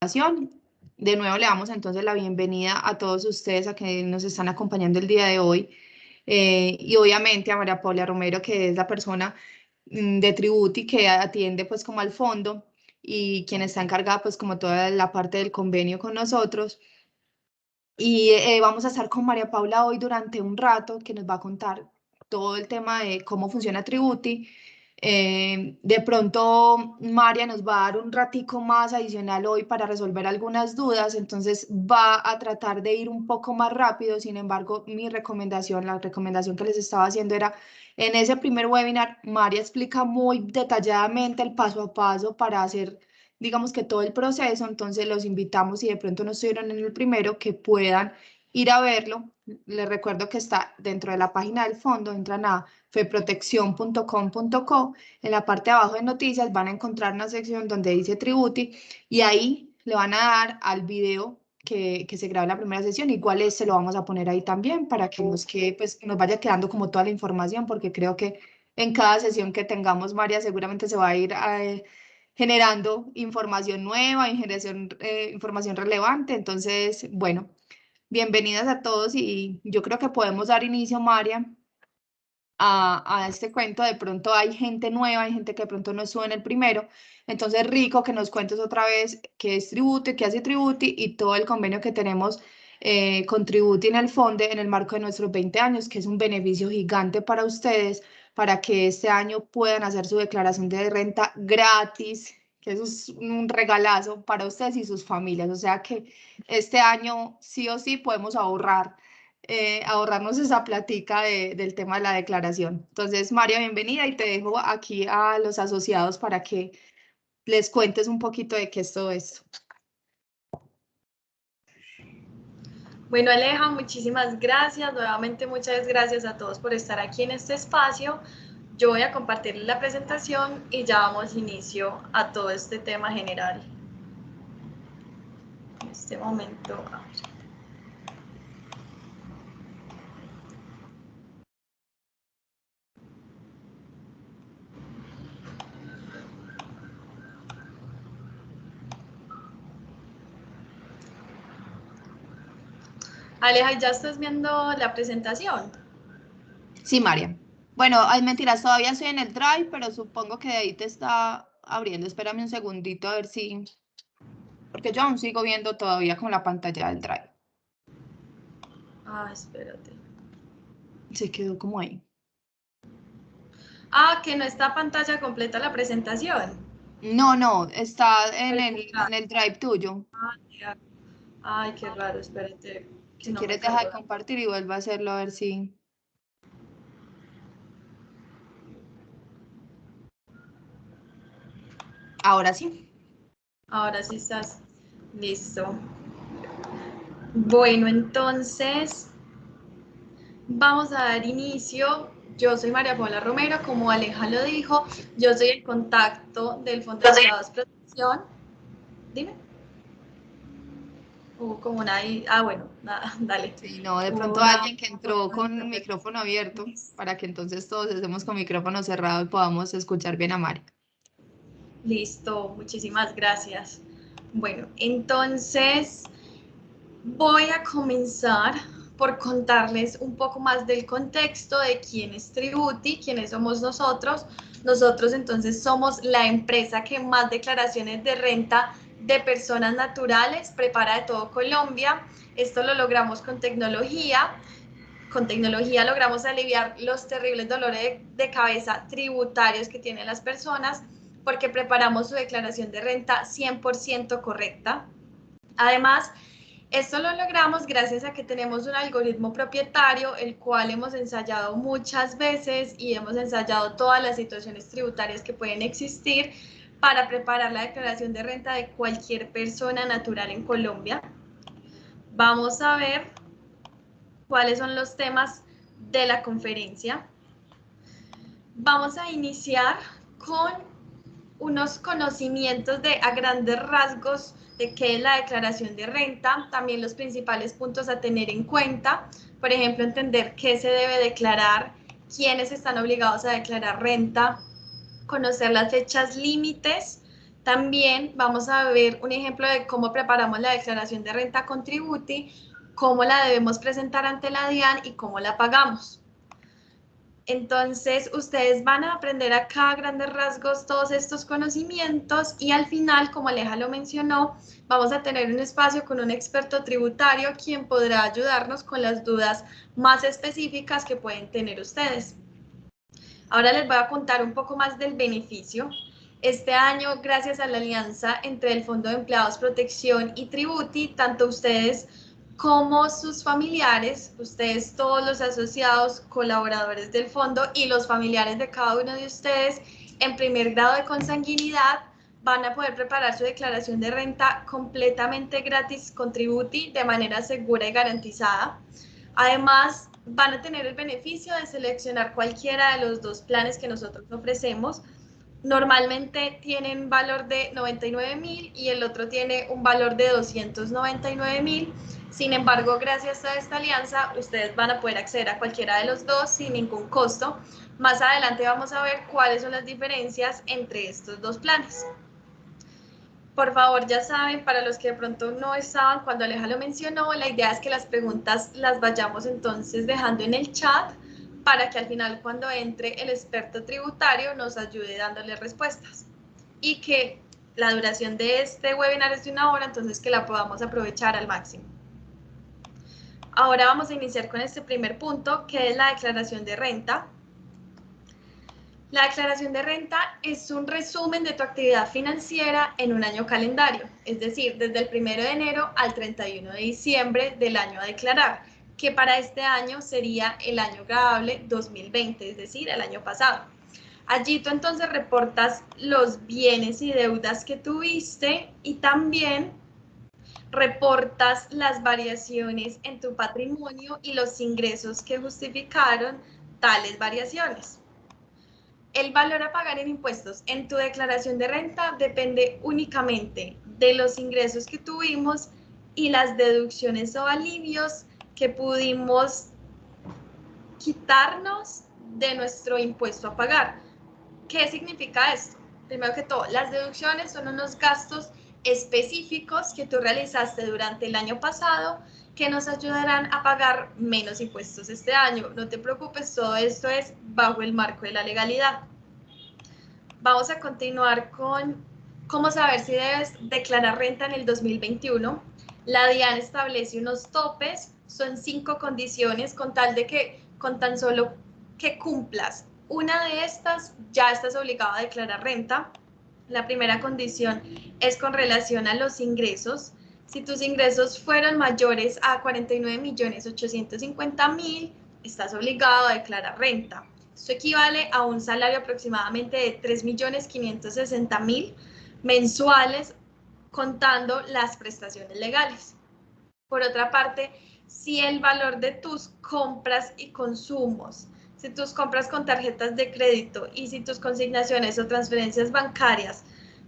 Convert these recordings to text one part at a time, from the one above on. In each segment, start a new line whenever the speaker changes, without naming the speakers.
De nuevo le damos entonces la bienvenida a todos ustedes a que nos están acompañando el día de hoy y obviamente a María Paula Romero, que es la persona de Tributi que atiende pues como al fondo y quien está encargada pues como toda la parte del convenio con nosotros. Y vamos a estar con María Paula hoy durante un rato que nos va a contar todo el tema de cómo funciona Tributi. De pronto María nos va a dar un ratico más adicional hoy para resolver algunas dudas, entonces va a tratar de ir un poco más rápido. Sin embargo, la recomendación que les estaba haciendo era, en ese primer webinar, María explica muy detalladamente el paso a paso para hacer, digamos que todo el proceso. Entonces los invitamos, si de pronto no estuvieron en el primero, que puedan ir a verlo. Les recuerdo que está dentro de la página del fondo, entran a feproteccion.com.co, en la parte de abajo de noticias van a encontrar una sección donde dice Tributi y ahí le van a dar al video que se graba en la primera sesión. Igual se lo vamos a poner ahí también para que nos quede, pues, que nos vaya quedando como toda la información, porque creo que en cada sesión que tengamos, María, seguramente se va a ir generando información nueva, información relevante. Entonces, bueno, bienvenidas a todos y yo creo que podemos dar inicio, María, a este cuento. De pronto hay gente nueva, hay gente que de pronto no estuvo en el primero, entonces rico que nos cuentes otra vez qué es Tributi, qué hace Tributi y todo el convenio que tenemos con Tributi en el fondo en el marco de nuestros 20 años, que es un beneficio gigante para ustedes, para que este año puedan hacer su declaración de renta gratis, que eso es un regalazo para ustedes y sus familias. O sea que este año sí o sí podemos ahorrarnos esa platica del tema de la declaración. Entonces, María, bienvenida y te dejo aquí a los asociados para que les cuentes un poquito de qué es todo esto.
Bueno, Aleja, muchísimas gracias. Nuevamente, muchas gracias a todos por estar aquí en este espacio. Yo voy a compartir la presentación y ya damos inicio a todo este tema general. En este momento, a ver. Aleja, ¿ya estás viendo la presentación?
Sí, María. Bueno, hay mentiras, todavía estoy en el Drive, pero supongo que de ahí te está abriendo. Espérame un segundito a ver si... Porque yo aún sigo viendo todavía con la pantalla del Drive.
Ah, espérate.
Se quedó como ahí.
Ah, que no está pantalla completa la presentación.
No, está en el Drive tuyo.
Ay, qué raro, espérate, que
Si
no me
quieres, deja de
carga.
compartir y vuelve a hacerlo a ver si... Ahora sí.
Ahora sí estás listo. Bueno, entonces vamos a dar inicio. Yo soy María Paula Romero, como Aleja lo dijo, yo soy el contacto del Fondo de Estados Protección. Dime. Como nadie. Ah, bueno, nada, dale.
Sí, no, de pronto
Una
alguien que entró con micrófono abierto para que entonces todos estemos con micrófono cerrado y podamos escuchar bien a Mari.
Listo, muchísimas gracias. Bueno, entonces voy a comenzar por contarles un poco más del contexto de quién es Tributi, quiénes somos nosotros. Nosotros entonces somos la empresa que más declaraciones de renta de personas naturales prepara de todo Colombia. Esto lo logramos con tecnología. Con tecnología logramos aliviar los terribles dolores de cabeza tributarios que tienen las personas porque preparamos su declaración de renta 100% correcta. Además, esto lo logramos gracias a que tenemos un algoritmo propietario, el cual hemos ensayado muchas veces y hemos ensayado todas las situaciones tributarias que pueden existir para preparar la declaración de renta de cualquier persona natural en Colombia. Vamos a ver cuáles son los temas de la conferencia. Vamos a iniciar con unos conocimientos a grandes rasgos de qué es la declaración de renta, también los principales puntos a tener en cuenta, por ejemplo, entender qué se debe declarar, quiénes están obligados a declarar renta, conocer las fechas límites, También vamos a ver un ejemplo de cómo preparamos la declaración de renta con Tributi, cómo la debemos presentar ante la DIAN y cómo la pagamos. Entonces, ustedes van a aprender acá a grandes rasgos todos estos conocimientos y al final, como Aleja lo mencionó, vamos a tener un espacio con un experto tributario quien podrá ayudarnos con las dudas más específicas que pueden tener ustedes. Ahora les voy a contar un poco más del beneficio. Este año, gracias a la alianza entre el Fondo de Empleados Protección y Tributi, tanto ustedes como sus familiares, ustedes todos los asociados, colaboradores del fondo y los familiares de cada uno de ustedes en primer grado de consanguinidad van a poder preparar su declaración de renta completamente gratis con Tributi de manera segura y garantizada. Además, van a tener el beneficio de seleccionar cualquiera de los dos planes que nosotros ofrecemos. Normalmente tienen valor de 99.000 y el otro tiene un valor de 299.000. Sin embargo, gracias a esta alianza, ustedes van a poder acceder a cualquiera de los dos sin ningún costo. Más adelante vamos a ver cuáles son las diferencias entre estos dos planes. Por favor, ya saben, para los que de pronto no estaban cuando Aleja lo mencionó, la idea es que las preguntas las vayamos entonces dejando en el chat para que al final cuando entre el experto tributario nos ayude dándole respuestas. Y que la duración de este webinar es de 1 hora, entonces que la podamos aprovechar al máximo. Ahora vamos a iniciar con este primer punto, que es la declaración de renta. La declaración de renta es un resumen de tu actividad financiera en un año calendario, es decir, desde el 1 de enero al 31 de diciembre del año a declarar, que para este año sería el año grabable 2020, es decir, el año pasado. Allí tú entonces reportas los bienes y deudas que tuviste y también reportas las variaciones en tu patrimonio y los ingresos que justificaron tales variaciones. El valor a pagar en impuestos en tu declaración de renta depende únicamente de los ingresos que tuvimos y las deducciones o alivios que pudimos quitarnos de nuestro impuesto a pagar. ¿Qué significa esto? Primero que todo, las deducciones son unos gastos específicos que tú realizaste durante el año pasado que nos ayudarán a pagar menos impuestos este año. No te preocupes, todo esto es bajo el marco de la legalidad. Vamos a continuar con cómo saber si debes declarar renta en el 2021. La DIAN establece unos topes, son 5 condiciones con tal de que con tan solo que cumplas una de estas ya estás obligado a declarar renta. La primera condición es con relación a los ingresos. Si tus ingresos fueron mayores a 49.850.000, estás obligado a declarar renta. Esto equivale a un salario aproximadamente de 3.560.000 mensuales, contando las prestaciones legales. Por otra parte, si el valor de tus compras y consumos, si tus compras con tarjetas de crédito y si tus consignaciones o transferencias bancarias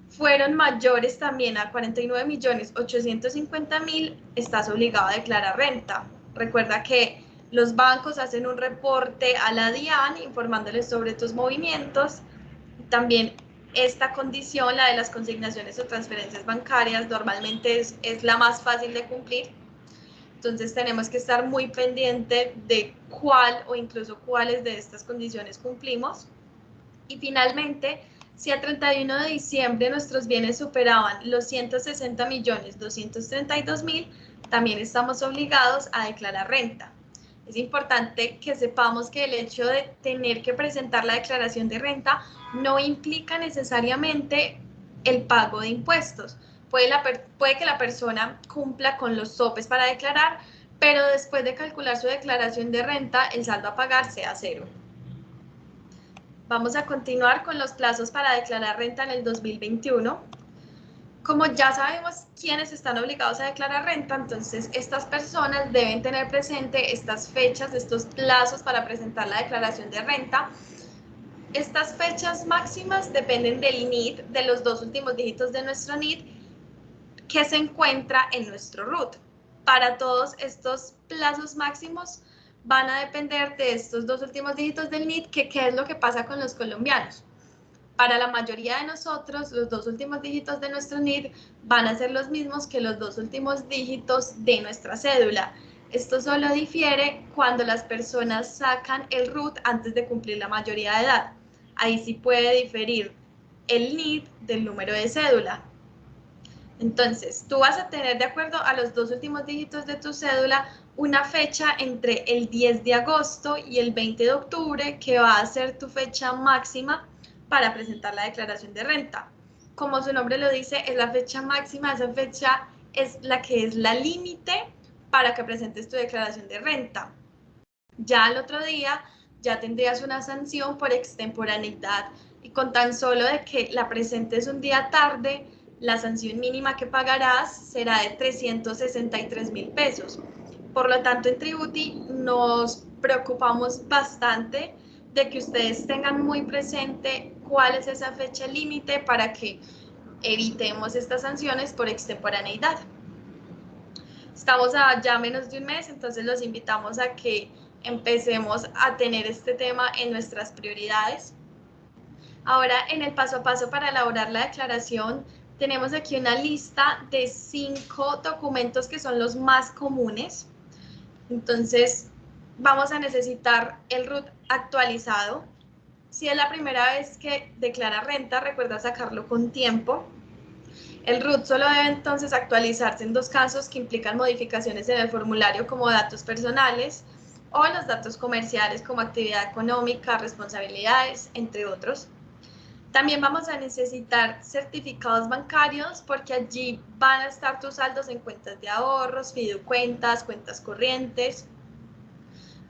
fueron mayores también a 49.850.000, estás obligado a declarar renta. Recuerda que los bancos hacen un reporte a la DIAN informándoles sobre tus movimientos. También esta condición, la de las consignaciones o transferencias bancarias, normalmente es la más fácil de cumplir. Entonces tenemos que estar muy pendiente de cuál o incluso cuáles de estas condiciones cumplimos. Y finalmente, si a 31 de diciembre nuestros bienes superaban los 160.232.000, también estamos obligados a declarar renta. Es importante que sepamos que el hecho de tener que presentar la declaración de renta no implica necesariamente el pago de impuestos. Puede que la persona cumpla con los topes para declarar, pero después de calcular su declaración de renta, el saldo a pagar sea 0. Vamos a continuar con los plazos para declarar renta en el 2021. Como ya sabemos quiénes están obligados a declarar renta, entonces estas personas deben tener presente estas fechas, estos plazos para presentar la declaración de renta. Estas fechas máximas dependen del NID, de los 2 últimos dígitos de nuestro NID, que se encuentra en nuestro RUT. Para todos estos plazos máximos van a depender de estos 2 últimos dígitos del NID, que qué es lo que pasa con los colombianos. Para la mayoría de nosotros, los 2 últimos dígitos de nuestro NID van a ser los mismos que los 2 últimos dígitos de nuestra cédula. Esto solo difiere cuando las personas sacan el RUT antes de cumplir la mayoría de edad. Ahí sí puede diferir el NID del número de cédula. Entonces, tú vas a tener, de acuerdo a los 2 últimos dígitos de tu cédula, una fecha entre el 10 de agosto y el 20 de octubre, que va a ser tu fecha máxima para presentar la declaración de renta. Como su nombre lo dice, es la fecha máxima, esa fecha es la que es la límite para que presentes tu declaración de renta. Ya al otro día, ya tendrías una sanción por extemporaneidad y con tan solo de que la presentes un día tarde, la sanción mínima que pagarás será de 363.000 pesos. Por lo tanto, en Tributi nos preocupamos bastante de que ustedes tengan muy presente cuál es esa fecha límite para que evitemos estas sanciones por extemporaneidad. Estamos a ya menos de un mes, entonces los invitamos a que empecemos a tener este tema en nuestras prioridades. Ahora, en el paso a paso para elaborar la declaración, tenemos aquí una lista de 5 documentos que son los más comunes. Entonces, vamos a necesitar el RUT actualizado. Si es la primera vez que declara renta, recuerda sacarlo con tiempo. El RUT solo debe entonces actualizarse en 2 casos que implican modificaciones en el formulario como datos personales o los datos comerciales como actividad económica, responsabilidades, entre otros. También vamos a necesitar certificados bancarios porque allí van a estar tus saldos en cuentas de ahorros, fideocuentas, cuentas corrientes.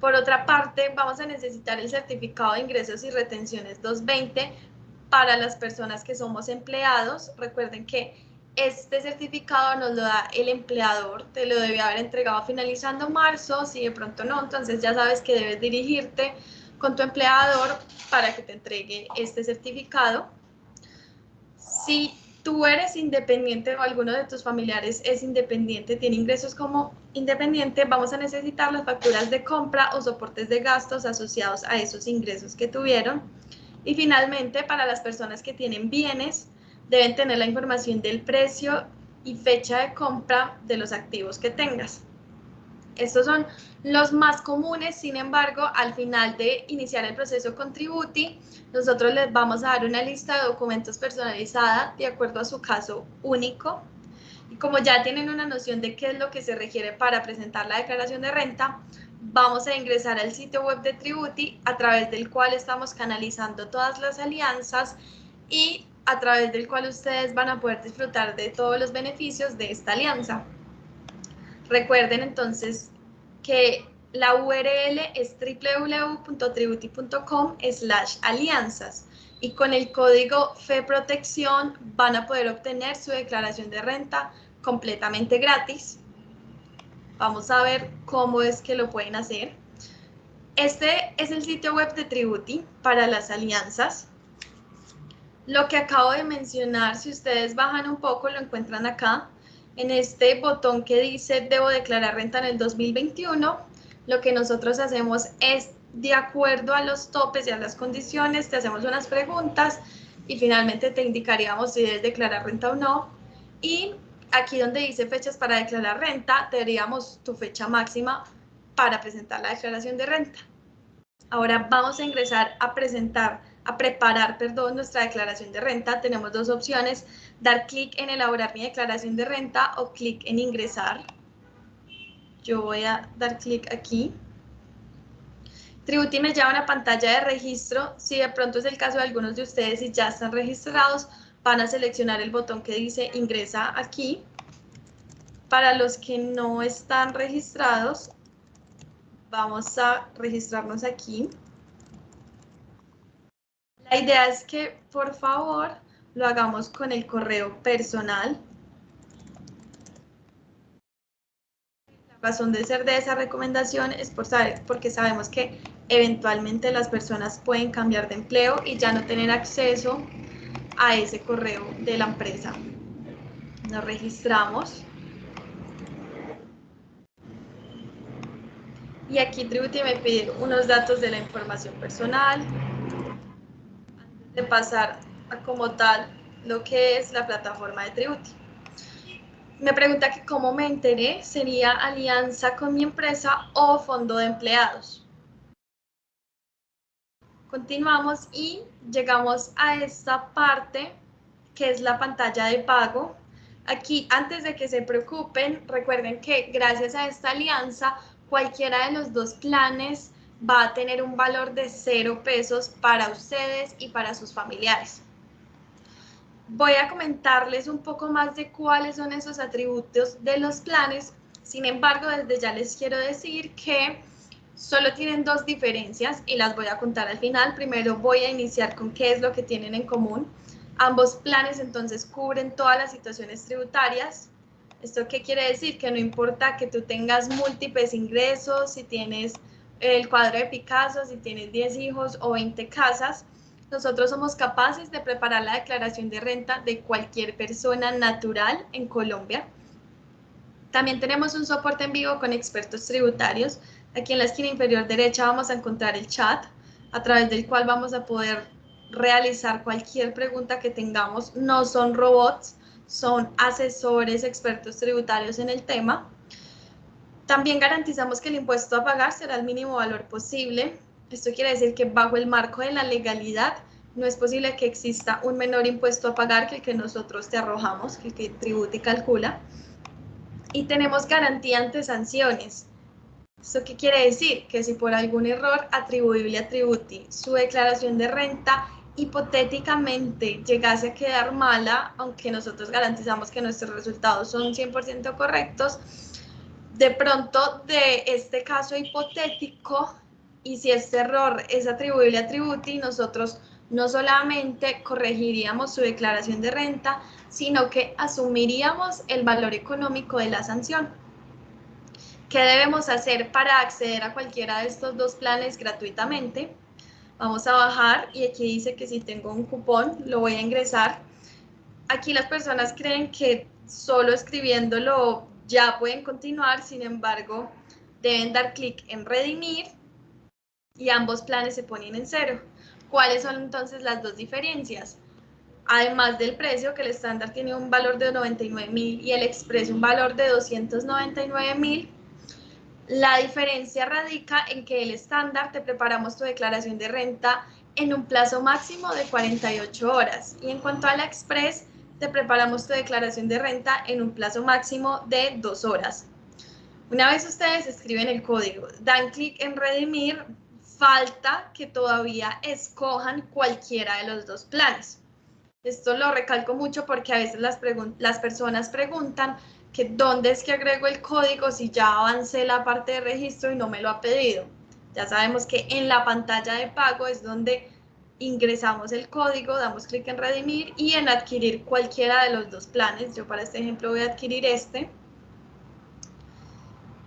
Por otra parte, vamos a necesitar el certificado de ingresos y retenciones 220 para las personas que somos empleados. Recuerden que este certificado nos lo da el empleador, te lo debe haber entregado finalizando marzo, si de pronto no, entonces ya sabes que debes dirigirte con tu empleador para que te entregue este certificado. Si tú eres independiente o alguno de tus familiares es independiente, tiene ingresos como independiente, vamos a necesitar las facturas de compra o soportes de gastos asociados a esos ingresos que tuvieron. Y finalmente, para las personas que tienen bienes, deben tener la información del precio y fecha de compra de los activos que tengas. Estos son los más comunes, sin embargo, al final de iniciar el proceso con Tributi, nosotros les vamos a dar una lista de documentos personalizada de acuerdo a su caso único. Y como ya tienen una noción de qué es lo que se requiere para presentar la declaración de renta, vamos a ingresar al sitio web de Tributi, a través del cual estamos canalizando todas las alianzas y a través del cual ustedes van a poder disfrutar de todos los beneficios de esta alianza. Recuerden entonces que la URL es www.tributi.com/alianzas y con el código FEPROTECCIÓN van a poder obtener su declaración de renta completamente gratis. Vamos a ver cómo es que lo pueden hacer. Este es el sitio web de Tributi para las alianzas. Lo que acabo de mencionar, si ustedes bajan un poco, lo encuentran acá. En este botón que dice debo declarar renta en el 2021, lo que nosotros hacemos es, de acuerdo a los topes y a las condiciones, te hacemos unas preguntas y finalmente te indicaríamos si debes declarar renta o no. Y aquí donde dice fechas para declarar renta, te daríamos tu fecha máxima para presentar la declaración de renta. Ahora vamos a ingresar a preparar nuestra declaración de renta. Tenemos 2 opciones, dar clic en elaborar mi declaración de renta o clic en ingresar. Yo voy a dar clic aquí. Tributi me lleva a una pantalla de registro. Si de pronto es el caso de algunos de ustedes y ya están registrados, van a seleccionar el botón que dice ingresa aquí. Para los que no están registrados, vamos a registrarnos aquí. La idea es que, por favor, lo hagamos con el correo personal. La razón de ser de esa recomendación es porque sabemos que eventualmente las personas pueden cambiar de empleo y ya no tener acceso a ese correo de la empresa. Nos registramos. Y aquí Tributi me pide unos datos de la información personal. Antes de pasar como tal lo que es la plataforma de Tributi. Me pregunta que cómo me enteré, sería alianza con mi empresa o fondo de empleados. Continuamos y llegamos a esta parte que es la pantalla de pago. Aquí, antes de que se preocupen, recuerden que gracias a esta alianza, cualquiera de los dos planes va a tener un valor de 0 pesos para ustedes y para sus familiares. Voy a comentarles un poco más de cuáles son esos atributos de los planes. Sin embargo, desde ya les quiero decir que solo tienen dos diferencias y las voy a contar al final. Primero voy a iniciar con qué es lo que tienen en común. Ambos planes entonces cubren todas las situaciones tributarias. ¿Esto qué quiere decir? Que no importa que tú tengas múltiples ingresos, si tienes el cuadro de Picasso, si tienes 10 hijos o 20 casas, nosotros somos capaces de preparar la declaración de renta de cualquier persona natural en Colombia. También tenemos un soporte en vivo con expertos tributarios. Aquí en la esquina inferior derecha vamos a encontrar el chat, a través del cual vamos a poder realizar cualquier pregunta que tengamos. No son robots, son asesores expertos tributarios en el tema. También garantizamos que el impuesto a pagar será el mínimo valor posible. Esto quiere decir que bajo el marco de la legalidad no es posible que exista un menor impuesto a pagar que el que nosotros te arrojamos, que el que Tributi calcula. Y tenemos garantía ante sanciones. ¿Esto qué quiere decir? Que si por algún error atribuible a Tributi su declaración de renta hipotéticamente llegase a quedar mala, aunque nosotros garantizamos que nuestros resultados son 100% correctos, de pronto de este caso hipotético, y si este error es atribuible a Tributi, nosotros no solamente corregiríamos su declaración de renta, sino que asumiríamos el valor económico de la sanción. ¿Qué debemos hacer para acceder a cualquiera de estos dos planes gratuitamente? Vamos a bajar y aquí dice que si tengo un cupón lo voy a ingresar. Aquí las personas creen que solo escribiéndolo ya pueden continuar, sin embargo, deben dar clic en redimir y ambos planes se ponen en 0. ¿Cuáles son entonces las dos diferencias? Además del precio, que el estándar tiene un valor de 99.000 y el express un valor de 299.000, la diferencia radica en que el estándar te preparamos tu declaración de renta en un plazo máximo de 48 horas y en cuanto a la express te preparamos tu declaración de renta en un plazo máximo de 2 horas. Una vez ustedes escriben el código, dan clic en redimir, falta que todavía escojan cualquiera de los dos planes. Esto lo recalco mucho porque a veces las personas preguntan que dónde es que agrego el código si ya avancé la parte de registro y no me lo ha pedido. Ya sabemos que en la pantalla de pago es donde ingresamos el código, damos clic en redimir y en adquirir cualquiera de los dos planes. Yo para este ejemplo voy a adquirir este.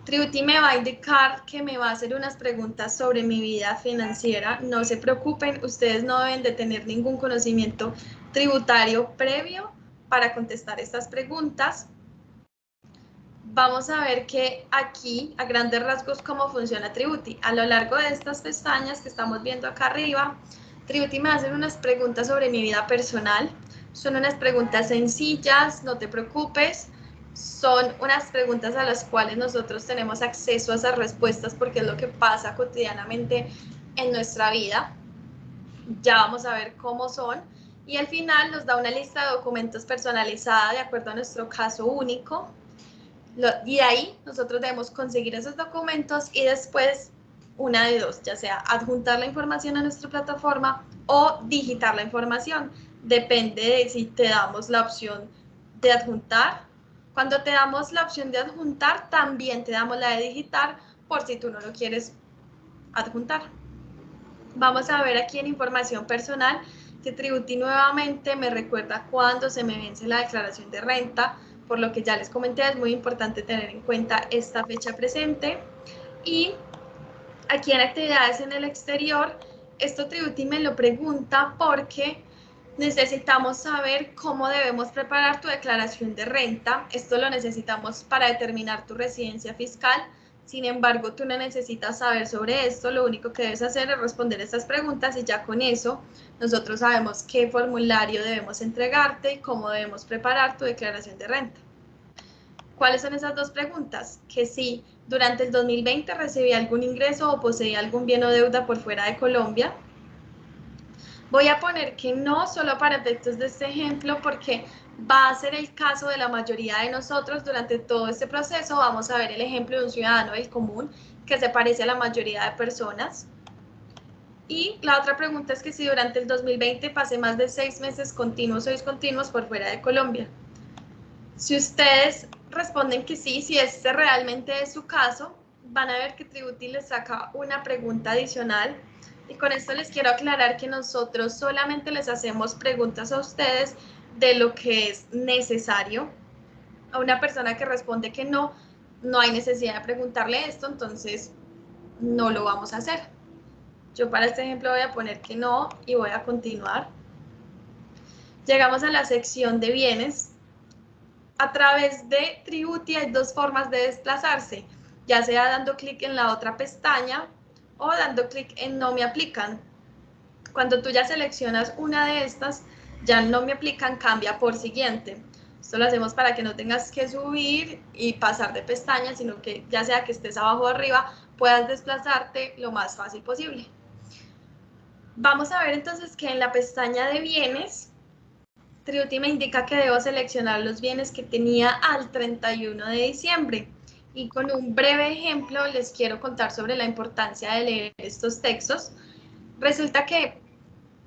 Tributi me va a indicar que me va a hacer unas preguntas sobre mi vida financiera. No se preocupen, ustedes no deben de tener ningún conocimiento tributario previo para contestar estas preguntas. Vamos a ver que aquí, a grandes rasgos, cómo funciona Tributi. A lo largo de estas pestañas que estamos viendo acá arriba, Tributi me va a hacer unas preguntas sobre mi vida personal. Son unas preguntas sencillas, no te preocupes. Son unas preguntas a las cuales nosotros tenemos acceso a esas respuestas porque es lo que pasa cotidianamente en nuestra vida. Ya vamos a ver cómo son. Y al final nos da una lista de documentos personalizada de acuerdo a nuestro caso único. Y de ahí nosotros debemos conseguir esos documentos y después una de dos, ya sea adjuntar la información a nuestra plataforma o digitar la información. Depende de si te damos la opción de adjuntar. Cuando te damos la opción de adjuntar, también te damos la de digitar por si tú no lo quieres adjuntar. Vamos a ver aquí en información personal que Tributi nuevamente me recuerda cuándo se me vence la declaración de renta, por lo que ya les comenté, es muy importante tener en cuenta esta fecha presente. Y aquí en actividades en el exterior, esto Tributi me lo pregunta porque necesitamos saber cómo debemos preparar tu declaración de renta. Esto lo necesitamos para determinar tu residencia fiscal. Sin embargo, tú no necesitas saber sobre esto, lo único que debes hacer es responder estas preguntas y ya con eso nosotros sabemos qué formulario debemos entregarte y cómo debemos preparar tu declaración de renta. ¿Cuáles son esas dos preguntas? Que si durante el 2020 recibí algún ingreso o poseía algún bien o deuda por fuera de Colombia. Voy a poner que no, solo para efectos de este ejemplo, porque va a ser el caso de la mayoría de nosotros durante todo este proceso. Vamos a ver el ejemplo de un ciudadano del común que se parece a la mayoría de personas. Y la otra pregunta es que si durante el 2020 pasé más de 6 meses continuos o discontinuos por fuera de Colombia. Si ustedes responden que sí, si este realmente es su caso, van a ver que Tributi les saca una pregunta adicional. Y con esto les quiero aclarar que nosotros solamente les hacemos preguntas a ustedes de lo que es necesario. A una persona que responde que no, no hay necesidad de preguntarle esto, entonces no lo vamos a hacer. Yo para este ejemplo voy a poner que no y voy a continuar. Llegamos a la sección de bienes. A través de Tributi hay dos formas de desplazarse, ya sea dando clic en la otra pestaña o dando clic en no me aplican. Cuando tú ya seleccionas una de estas, ya no me aplican, cambia por siguiente. Esto lo hacemos para que no tengas que subir y pasar de pestaña, sino que ya sea que estés abajo o arriba, puedas desplazarte lo más fácil posible. Vamos a ver entonces que en la pestaña de bienes, Tributi me indica que debo seleccionar los bienes que tenía al 31 de diciembre. Y con un breve ejemplo les quiero contar sobre la importancia de leer estos textos. Resulta que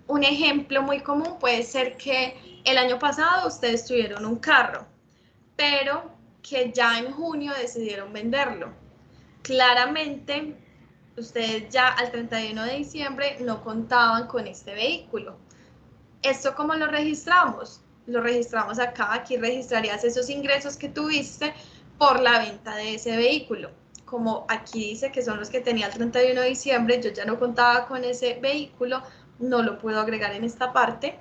un ejemplo muy común puede ser que el año pasado ustedes tuvieron un carro, pero que ya en junio decidieron venderlo. Claramente, ustedes ya al 31 de diciembre no contaban con este vehículo. ¿Esto cómo lo registramos? Lo registramos acá, aquí registrarías esos ingresos que tuviste por la venta de ese vehículo. Como aquí dice que son los que tenía el 31 de diciembre, yo ya no contaba con ese vehículo, no lo puedo agregar en esta parte.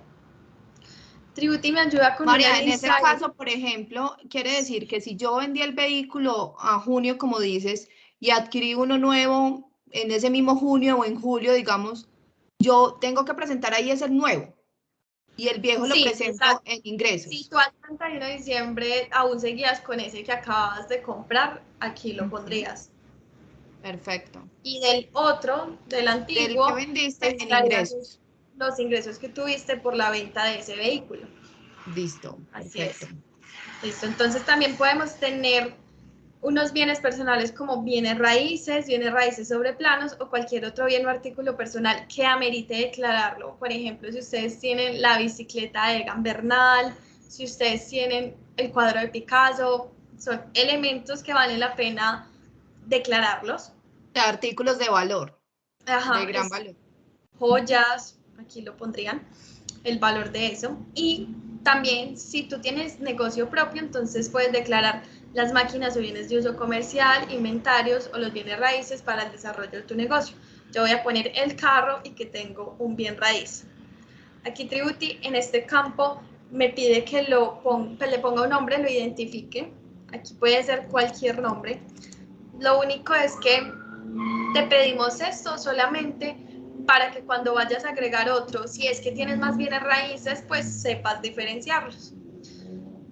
Tributi me ayuda con
María,
una
en ese
insight.
caso, por ejemplo, quiere decir que si yo vendí el vehículo a junio, como dices, y adquirí uno nuevo en ese mismo junio o en julio, digamos, yo tengo que presentar ahí ese nuevo y el viejo lo
Sí,
presento
exacto.
en
Si
ingresos.
tú al 31 de diciembre aún seguías con ese que acabas de comprar, aquí lo
Ujú.
pondrías.
Perfecto.
Y del otro, del
Del que
antiguo,
vendiste en
registrarías
ingresos.
los ingresos que tuviste por la venta de ese vehículo.
Listo,
Así
perfecto.
es. Listo. Entonces también podemos tener unos bienes personales como bienes raíces sobre planos o cualquier otro bien o artículo personal que amerite declararlo. Por ejemplo, si ustedes tienen la bicicleta de Egan Bernal, si ustedes tienen el cuadro de Picasso, son elementos que vale la pena declararlos.
De artículos de valor, de
Ajá,
gran valor. Ujú.
joyas, aquí lo pondrían, el valor de eso. Y también si tú tienes negocio propio, entonces puedes declarar las máquinas o bienes de uso comercial, inventarios o los bienes raíces para el desarrollo de tu negocio. Yo voy a poner el carro y que tengo un bien raíz. Aquí Tributi en este campo me pide que le ponga un nombre, lo identifique. Aquí puede ser cualquier nombre. Lo único es que te pedimos esto solamente para que cuando vayas a agregar otro, si es que tienes más bienes raíces, pues sepas diferenciarlos.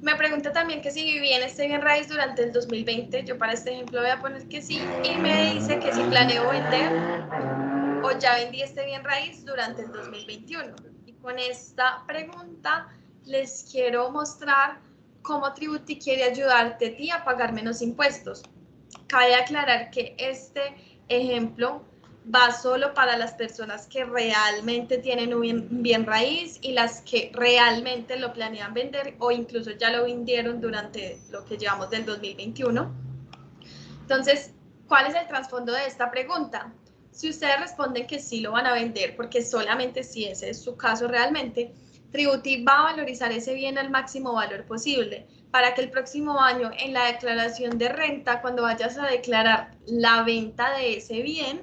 Me pregunta también que si viví en este bien raíz durante el 2020, yo para este ejemplo voy a poner que sí, y me dice que si planeo vender o ya vendí este bien raíz durante el 2021. Y con esta pregunta les quiero mostrar cómo Tributi quiere ayudarte a ti a pagar menos impuestos. Cabe aclarar que este ejemplo va solo para las personas que realmente tienen un bien raíz y las que realmente lo planean vender o incluso ya lo vendieron durante lo que llevamos del 2021. Entonces, ¿cuál es el trasfondo de esta pregunta? Si ustedes responden que sí lo van a vender, porque solamente si ese es su caso realmente, Tributi va a valorizar ese bien al máximo valor posible para que el próximo año en la declaración de renta, cuando vayas a declarar la venta de ese bien,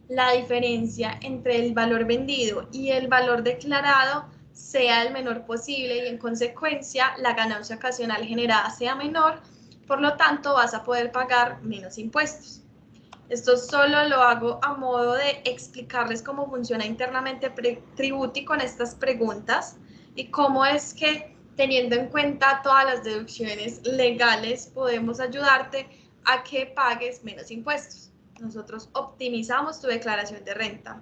la diferencia entre el valor vendido y el valor declarado sea el menor posible y en consecuencia la ganancia ocasional generada sea menor, por lo tanto vas a poder pagar menos impuestos. Esto solo lo hago a modo de explicarles cómo funciona internamente Tributi con estas preguntas y cómo es que, teniendo en cuenta todas las deducciones legales, podemos ayudarte a que pagues menos impuestos. Nosotros optimizamos tu declaración de renta.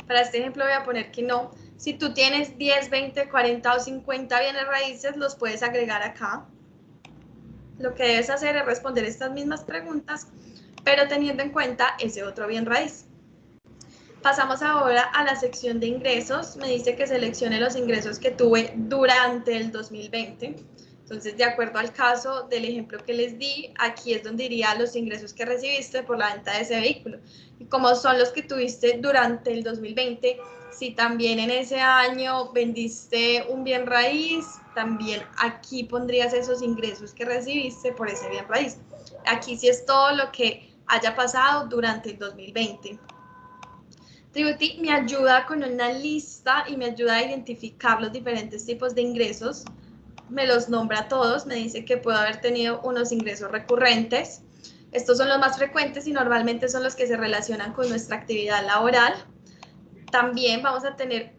Para este ejemplo voy a poner que no. Si tú tienes 10, 20, 40 o 50 bienes raíces, los puedes agregar acá. Lo que debes hacer es responder estas mismas preguntas, pero teniendo en cuenta ese otro bien raíz. Pasamos ahora a la sección de ingresos. Me dice que seleccione los ingresos que tuve durante el 2020. Entonces, de acuerdo al caso del ejemplo que les di, aquí es donde iría los ingresos que recibiste por la venta de ese vehículo. Y como son los que tuviste durante el 2020, si también en ese año vendiste un bien raíz, también aquí pondrías esos ingresos que recibiste por ese bien raíz. Aquí sí es todo lo que haya pasado durante el 2020. Tributi me ayuda con una lista y me ayuda a identificar los diferentes tipos de ingresos. Me los nombra todos, me dice que puedo haber tenido unos ingresos recurrentes. Estos son los más frecuentes y normalmente son los que se relacionan con nuestra actividad laboral. También vamos a tener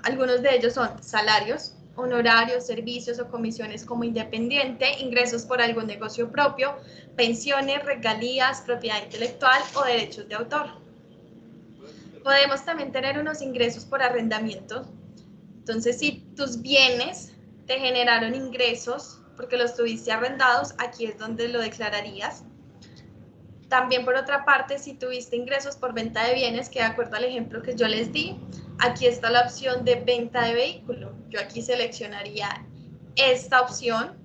algunos de ellos son salarios, honorarios, servicios o comisiones como independiente, ingresos por algún negocio propio, pensiones, regalías, propiedad intelectual o derechos de autor. Podemos también tener unos ingresos por arrendamiento. Entonces, si tus bienes te generaron ingresos porque los tuviste arrendados, aquí es donde lo declararías. También, por otra parte, si tuviste ingresos por venta de bienes, que de acuerdo al ejemplo que yo les di, aquí está la opción de venta de vehículo. Yo aquí seleccionaría esta opción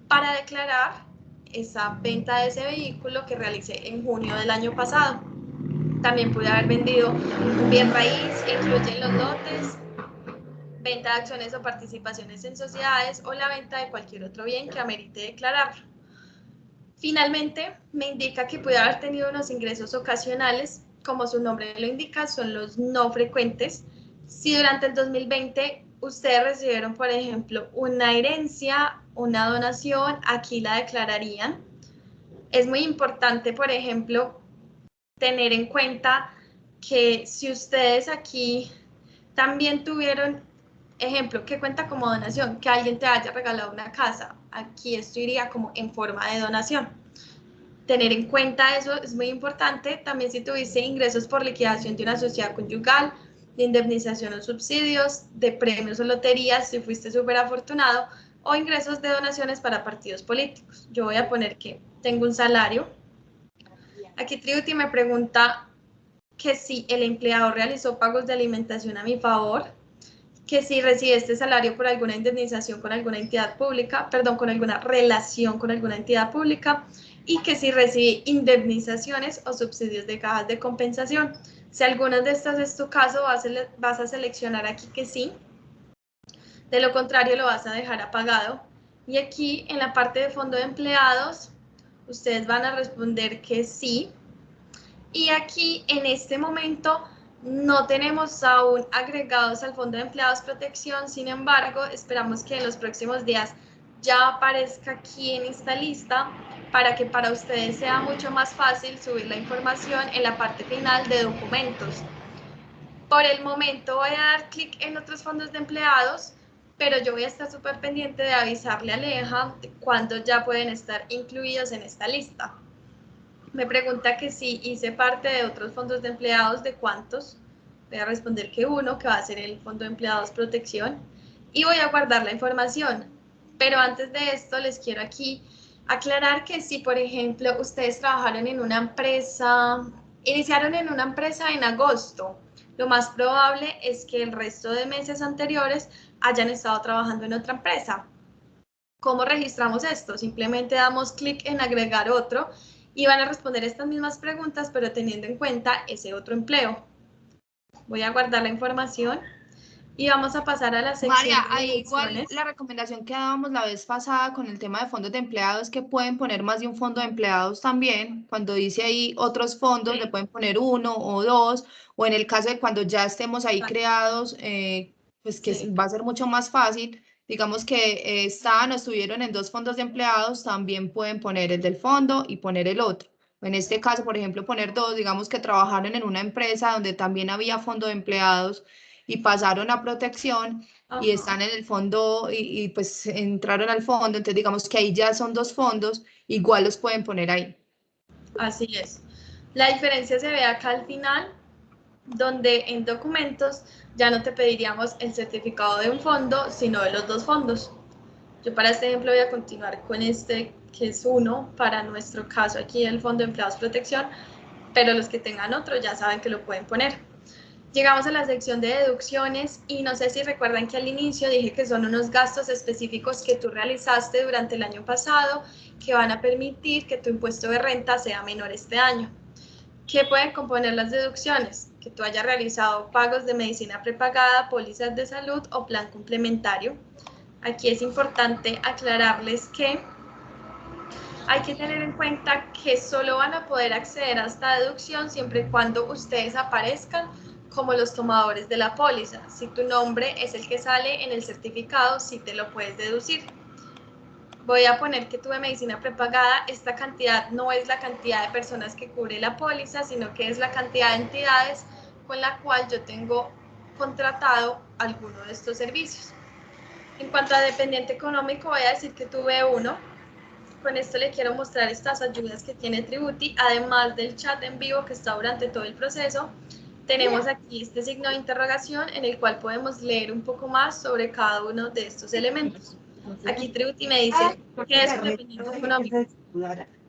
para declarar esa venta de ese vehículo que realicé en junio del año pasado. También pude haber vendido un bien raíz, que incluyen los lotes, venta de acciones o participaciones en sociedades o la venta de cualquier otro bien que amerite declararlo. Finalmente, me indica que puede haber tenido unos ingresos ocasionales, como su nombre lo indica, son los no frecuentes. Si durante el 2020 ustedes recibieron, por ejemplo, una herencia, una donación, aquí la declararían. Es muy importante, por ejemplo, tener en cuenta que si ustedes aquí también tuvieron, ejemplo, que cuenta como donación, que alguien te haya regalado una casa, aquí esto iría como en forma de donación. Tener en cuenta eso es muy importante. También si tuviste ingresos por liquidación de una sociedad conyugal, de indemnización o subsidios, de premios o loterías, si fuiste súper afortunado, o ingresos de donaciones para partidos políticos. Yo voy a poner que tengo un salario. Aquí Tributi me pregunta que si el empleado realizó pagos de alimentación a mi favor, que si recibí este salario por alguna indemnización con alguna entidad pública, con alguna relación con alguna entidad pública, y que si recibí indemnizaciones o subsidios de cajas de compensación. Si alguna de estas es tu caso, vas a seleccionar aquí que sí. De lo contrario, lo vas a dejar apagado. Y aquí en la parte de fondo de empleados, ustedes van a responder que sí. Y aquí en este momento no tenemos aún agregados al Fondo de Empleados Protección, sin embargo, esperamos que en los próximos días ya aparezca aquí en esta lista para que para ustedes sea mucho más fácil subir la información en la parte final de documentos. Por el momento voy a dar clic en otros fondos de empleados, pero yo voy a estar súper pendiente de avisarle a Aleja de cuándo ya pueden estar incluidos en esta lista. Me pregunta que si hice parte de otros fondos de empleados, ¿de cuántos? Voy a responder que uno, que va a ser el Fondo de Empleados Protección, y voy a guardar la información. Pero antes de esto les quiero aquí aclarar que si, por ejemplo, ustedes trabajaron en una empresa, iniciaron en una empresa en agosto, lo más probable es que el resto de meses anteriores hayan estado trabajando en otra empresa. ¿Cómo registramos esto? Simplemente damos clic en agregar otro y van a responder estas mismas preguntas, pero teniendo en cuenta ese otro empleo. Voy a guardar la información y vamos a pasar a la sección
María,
de
ahí igual
deducciones.
la recomendación que dábamos la vez pasada con el tema de fondos de empleados es que pueden poner más de un fondo de empleados también. Cuando dice ahí otros fondos, le pueden poner uno o dos, o en el caso de cuando ya estemos ahí creados, pues que va a ser mucho más fácil. Digamos que estaban o estuvieron en dos fondos de empleados, también pueden poner el del fondo y poner el otro. En este caso, por ejemplo, poner dos, digamos que trabajaron en una empresa donde también había fondo de empleados y pasaron a protección y
Ajá.
están en el fondo y pues entraron al fondo, entonces digamos que ahí ya son dos fondos, igual los pueden poner ahí.
Así es. La diferencia se ve acá al final, donde en documentos ya no te pediríamos el certificado de un fondo, sino de los dos fondos. Yo para este ejemplo voy a continuar con este, que es uno, para nuestro caso aquí el Fondo de Empleados Protección, pero los que tengan otro ya saben que lo pueden poner. Llegamos a la sección de deducciones y no sé si recuerdan que al inicio dije que son unos gastos específicos que tú realizaste durante el año pasado que van a permitir que tu impuesto de renta sea menor este año. ¿Qué pueden componer las deducciones? Que tú hayas realizado pagos de medicina prepagada, pólizas de salud o plan complementario. Aquí es importante aclararles que hay que tener en cuenta que solo van a poder acceder a esta deducción siempre y cuando ustedes aparezcan como los tomadores de la póliza. Si tu nombre es el que sale en el certificado, sí te lo puedes deducir. Voy a poner que tuve medicina prepagada. Esta cantidad no es la cantidad de personas que cubre la póliza, sino que es la cantidad de entidades con la cual yo tengo contratado alguno de estos servicios. En cuanto a dependiente económico, voy a decir que tuve uno. Con esto le quiero mostrar estas ayudas que tiene Tributi, además del chat en vivo que está durante todo el proceso. Tenemos aquí este signo de interrogación en el cual podemos leer un poco más sobre cada uno de estos elementos. Aquí Tributi me dice que es un dependiente económico.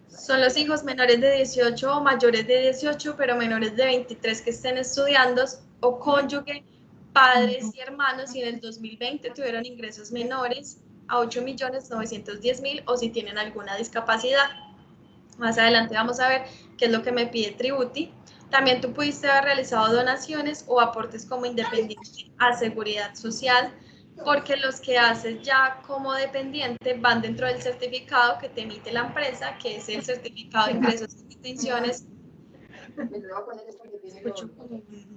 Son los hijos menores de 18 o mayores de 18, pero menores de 23 que estén estudiando, o cónyuge, padres y hermanos, si en el 2020 tuvieron ingresos menores a 8.910.000 o si tienen alguna discapacidad. Más adelante vamos a ver qué es lo que me pide Tributi. También tú pudiste haber realizado donaciones o aportes como independiente a seguridad social, porque los que haces ya como dependiente van dentro del certificado que te emite la empresa, que es el certificado de ingresos y retenciones.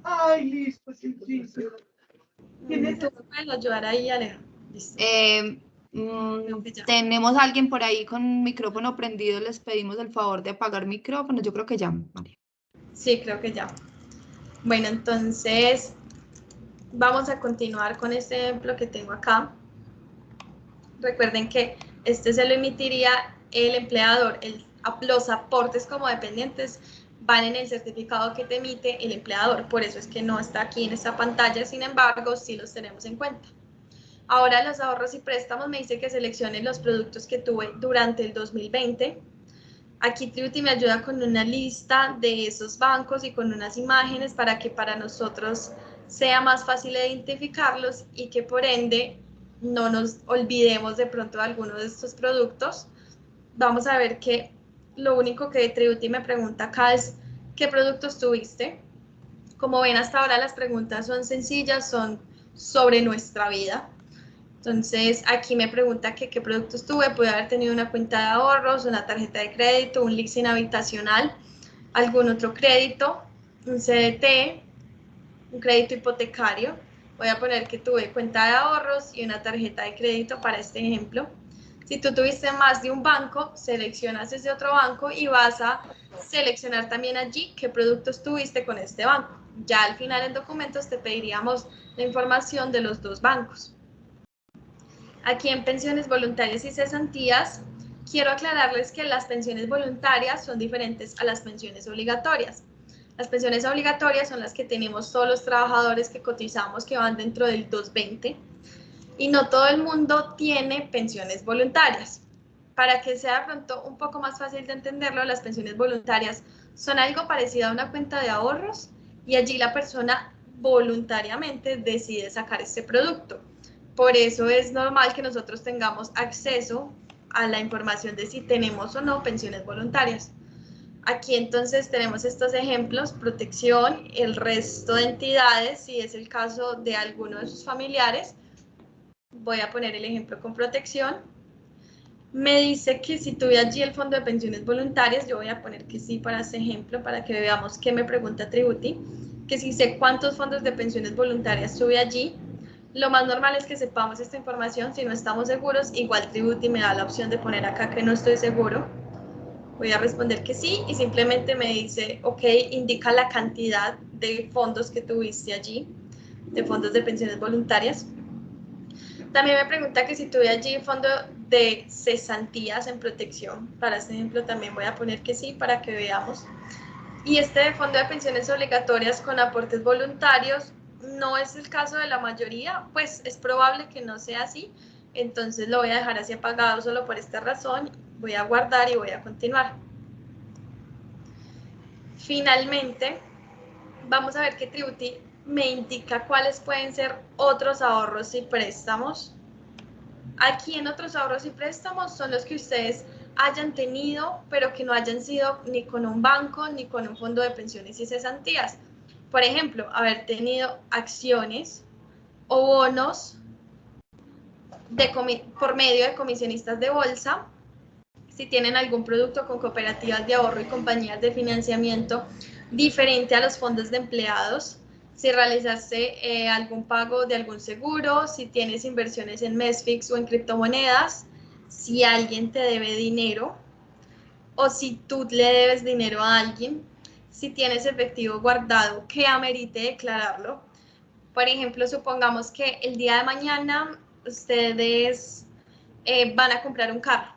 Ay, listo, sí, sí.
¿Tú me puedes ayudar ahí, Aleja? Listo.
Tenemos a alguien por ahí con micrófono prendido, les pedimos el favor de apagar micrófono, yo creo que ya, María.
Sí, creo que ya. Bueno, entonces vamos a continuar con este ejemplo que tengo acá. Recuerden que este se lo emitiría el empleador. Los aportes como dependientes van en el certificado que te emite el empleador. Por eso es que no está aquí en esta pantalla, sin embargo, sí los tenemos en cuenta. Ahora los ahorros y préstamos me dice que seleccione los productos que tuve durante el 2020. Aquí Tributi me ayuda con una lista de esos bancos y con unas imágenes para que para nosotros sea más fácil identificarlos y que por ende no nos olvidemos de pronto de alguno de estos productos. Vamos a ver que lo único que Tributi me pregunta acá es ¿qué productos tuviste? Como ven hasta ahora las preguntas son sencillas, son sobre nuestra vida. Entonces, aquí me pregunta que qué productos tuve. Pude haber tenido una cuenta de ahorros, una tarjeta de crédito, un leasing habitacional, algún otro crédito, un CDT, un crédito hipotecario. Voy a poner que tuve cuenta de ahorros y una tarjeta de crédito para este ejemplo. Si tú tuviste más de un banco, seleccionas ese otro banco y vas a seleccionar también allí qué productos tuviste con este banco. Ya al final en documentos te pediríamos la información de los dos bancos. Aquí en pensiones voluntarias y cesantías, quiero aclararles que las pensiones voluntarias son diferentes a las pensiones obligatorias. Las pensiones obligatorias son las que tenemos todos los trabajadores que cotizamos que van dentro del 220 y no todo el mundo tiene pensiones voluntarias. Para que sea de pronto un poco más fácil de entenderlo, las pensiones voluntarias son algo parecido a una cuenta de ahorros y allí la persona voluntariamente decide sacar este producto. Por eso es normal que nosotros tengamos acceso a la información de si tenemos o no pensiones voluntarias. Aquí entonces tenemos estos ejemplos, protección, el resto de entidades, si es el caso de alguno de sus familiares. Voy a poner el ejemplo con protección. Me dice que si tuve allí el fondo de pensiones voluntarias, yo voy a poner que sí para este ejemplo, para que veamos qué me pregunta Tributi, que si sé cuántos fondos de pensiones voluntarias tuve allí. Lo más normal es que sepamos esta información. Si no estamos seguros, igual Tributi me da la opción de poner acá que no estoy seguro. Voy a responder que sí y simplemente me dice, ok, indica la cantidad de fondos que tuviste allí, de fondos de pensiones voluntarias. También me pregunta que si tuve allí fondo de cesantías en protección. Para este ejemplo también voy a poner que sí para que veamos. Y este de fondo de pensiones obligatorias con aportes voluntarios no es el caso de la mayoría, pues es probable que no sea así. Entonces lo voy a dejar así apagado solo por esta razón. Voy a guardar y voy a continuar. Finalmente, vamos a ver que Tributi me indica cuáles pueden ser otros ahorros y préstamos. Aquí en otros ahorros y préstamos son los que ustedes hayan tenido, pero que no hayan sido ni con un banco ni con un fondo de pensiones y cesantías. Por ejemplo, haber tenido acciones o bonos por medio de comisionistas de bolsa, si tienen algún producto con cooperativas de ahorro y compañías de financiamiento diferente a los fondos de empleados, si realizaste algún pago de algún seguro, si tienes inversiones en Mesfix o en criptomonedas, si alguien te debe dinero o si tú le debes dinero a alguien, si tienes efectivo guardado que amerite declararlo. Por ejemplo, supongamos que el día de mañana ustedes van a comprar un carro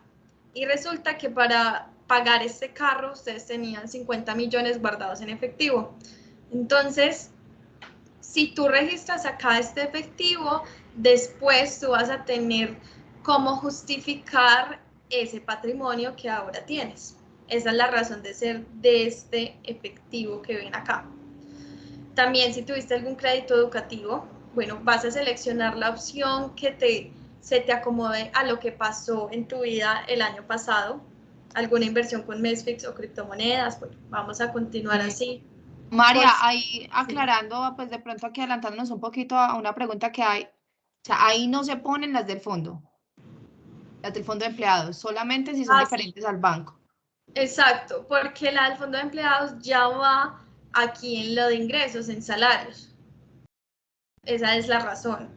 y resulta que para pagar este carro ustedes tenían 50 millones guardados en efectivo. Entonces, si tú registras acá este efectivo, después tú vas a tener cómo justificar ese patrimonio que ahora tienes. Esa es la razón de ser de este efectivo que ven acá. También si tuviste algún crédito educativo, bueno, vas a seleccionar la opción que se te acomode a lo que pasó en tu vida el año pasado. Alguna inversión con Mesfix o criptomonedas, bueno, vamos a continuar así.
María, ahí aclarando, pues de pronto aquí adelantándonos un poquito a una pregunta que hay, o sea, ahí no se ponen las del fondo de empleados, solamente si son diferentes al banco.
Exacto, porque la del fondo de empleados ya va aquí en lo de ingresos, en salarios. Esa es la razón.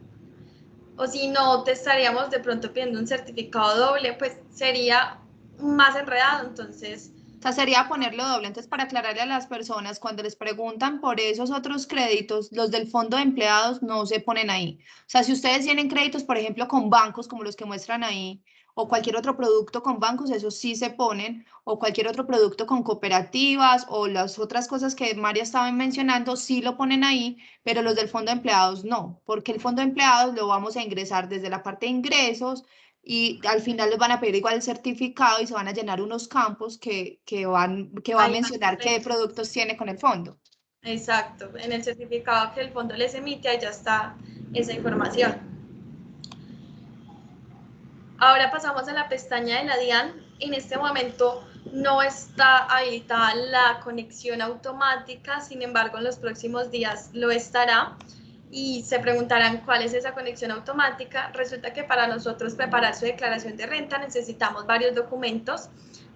O si no, te estaríamos de pronto pidiendo un certificado doble, pues sería más enredado, entonces...
O sea, sería ponerlo doble. Entonces, para aclararle a las personas, cuando les preguntan por esos otros créditos, los del fondo de empleados no se ponen ahí. O sea, si ustedes tienen créditos, por ejemplo, con bancos, como los que muestran ahí, o cualquier otro producto con bancos, esos sí se ponen, o cualquier otro producto con cooperativas, o las otras cosas que María estaba mencionando, sí lo ponen ahí, pero los del fondo de empleados no, porque el fondo de empleados lo vamos a ingresar desde la parte de ingresos y al final les van a pedir igual el certificado y se van a llenar unos campos que va a mencionar qué productos tiene con el fondo.
Exacto, en el certificado que el fondo les emite, ahí ya está esa información. Ahora pasamos a la pestaña de la DIAN. En este momento no está habilitada la conexión automática, sin embargo en los próximos días lo estará. Y se preguntarán cuál es esa conexión automática. Resulta que para nosotros preparar su declaración de renta necesitamos varios documentos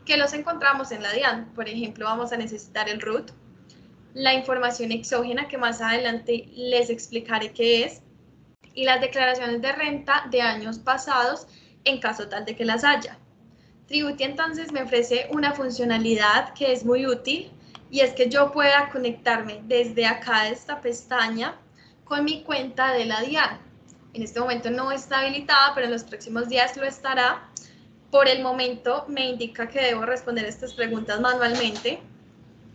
que los encontramos en la DIAN. Por ejemplo, vamos a necesitar el RUT, la información exógena, que más adelante les explicaré qué es, y las declaraciones de renta de años pasados en caso tal de que las haya. Tributi entonces me ofrece una funcionalidad que es muy útil y es que yo pueda conectarme desde acá de esta pestaña con mi cuenta de la DIAN. En este momento no está habilitada, pero en los próximos días lo estará. Por el momento me indica que debo responder estas preguntas manualmente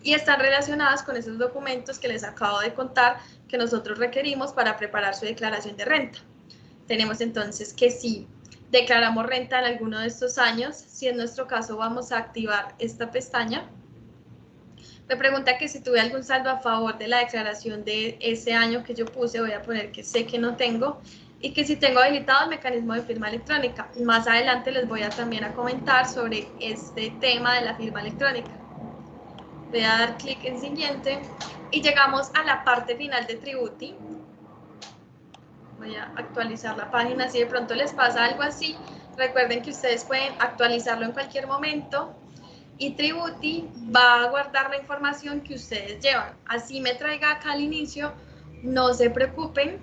y están relacionadas con esos documentos que les acabo de contar que nosotros requerimos para preparar su declaración de renta. Tenemos entonces que si declaramos renta en alguno de estos años, si en nuestro caso vamos a activar esta pestaña. Me pregunta que si tuve algún saldo a favor de la declaración de ese año que yo puse, voy a poner que sé que no tengo, y que si tengo habilitado el mecanismo de firma electrónica. Más adelante les voy a también a comentar sobre este tema de la firma electrónica. Voy a dar clic en siguiente y llegamos a la parte final de Tributi. Voy a actualizar la página, si de pronto les pasa algo así, recuerden que ustedes pueden actualizarlo en cualquier momento y Tributi va a guardar la información que ustedes llevan. Así me traiga acá al inicio, no se preocupen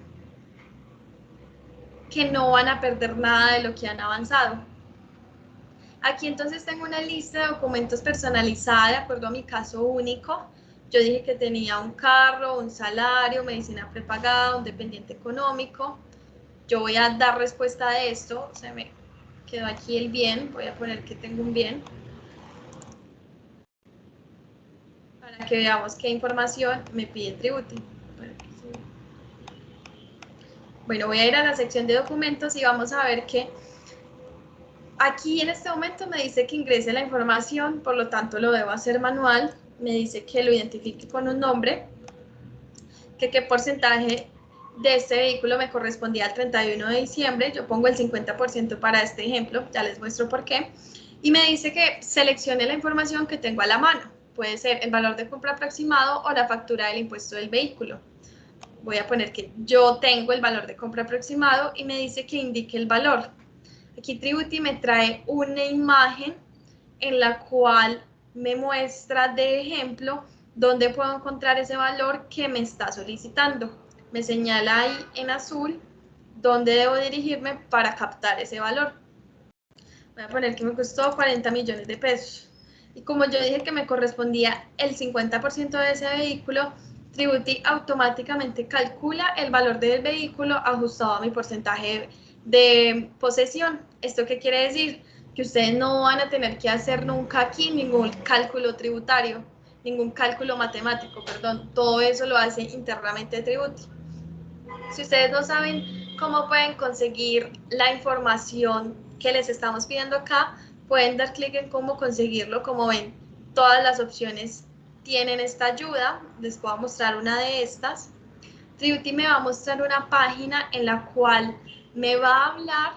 que no van a perder nada de lo que han avanzado. Aquí entonces tengo una lista de documentos personalizada de acuerdo a mi caso único. Yo dije que tenía un carro, un salario, medicina prepagada, un dependiente económico. Yo voy a dar respuesta a esto. Se me quedó aquí el bien. Voy a poner que tengo un bien. Para que veamos qué información me pide Tributi. Bueno, voy a ir a la sección de documentos y vamos a ver que aquí en este momento me dice que ingrese la información, por lo tanto lo debo hacer manual. Me dice que lo identifique con un nombre, que qué porcentaje de este vehículo me correspondía al 31 de diciembre. Yo pongo el 50% para este ejemplo, ya les muestro por qué. Y me dice que seleccione la información que tengo a la mano. Puede ser el valor de compra aproximado o la factura del impuesto del vehículo. Voy a poner que yo tengo el valor de compra aproximado y me dice que indique el valor. Aquí Tributi me trae una imagen en la cual me muestra de ejemplo dónde puedo encontrar ese valor que me está solicitando. Me señala ahí en azul dónde debo dirigirme para captar ese valor. Voy a poner que me costó 40 millones de pesos. Y como yo dije que me correspondía el 50% de ese vehículo, Tributi automáticamente calcula el valor del vehículo ajustado a mi porcentaje de posesión. ¿Esto qué quiere decir? Que ustedes no van a tener que hacer nunca aquí ningún cálculo tributario, ningún cálculo matemático, perdón. Todo eso lo hace internamente Tributi. Si ustedes no saben cómo pueden conseguir la información que les estamos pidiendo acá, pueden dar clic en cómo conseguirlo. Como ven, todas las opciones tienen esta ayuda. Les voy a mostrar una de estas. Tributi me va a mostrar una página en la cual me va a hablar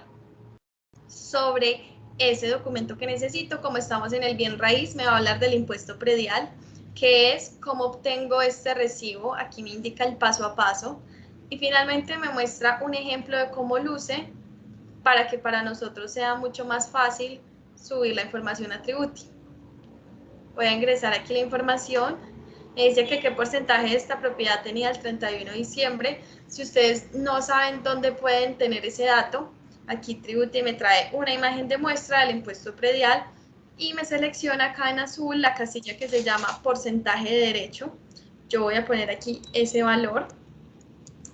sobre ese documento que necesito. Como estamos en el bien raíz, me va a hablar del impuesto predial, que es cómo obtengo este recibo. Aquí me indica el paso a paso. Y finalmente me muestra un ejemplo de cómo luce para que para nosotros sea mucho más fácil subir la información a Tributi. Voy a ingresar aquí la información. Me dice que qué porcentaje de esta propiedad tenía el 31 de diciembre. Si ustedes no saben dónde pueden tener ese dato, aquí Tributi me trae una imagen de muestra del impuesto predial y me selecciona acá en azul la casilla que se llama porcentaje de derecho. Yo voy a poner aquí ese valor.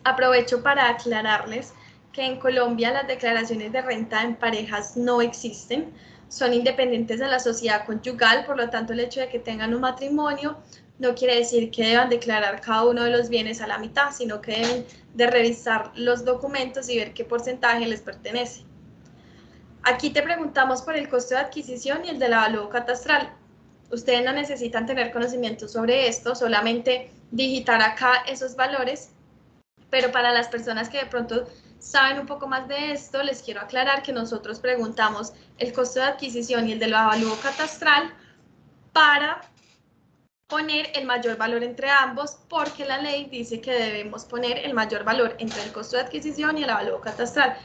Aprovecho para aclararles que en Colombia las declaraciones de renta en parejas no existen, son independientes de la sociedad conyugal, por lo tanto el hecho de que tengan un matrimonio no quiere decir que deban declarar cada uno de los bienes a la mitad, sino que deben de revisar los documentos y ver qué porcentaje les pertenece. Aquí te preguntamos por el costo de adquisición y el del avalúo catastral. Ustedes no necesitan tener conocimiento sobre esto, solamente digitar acá esos valores. Pero para las personas que de pronto saben un poco más de esto, les quiero aclarar que nosotros preguntamos el costo de adquisición y el del avalúo catastral para poner el mayor valor entre ambos, porque la ley dice que debemos poner el mayor valor entre el costo de adquisición y el avalúo catastral.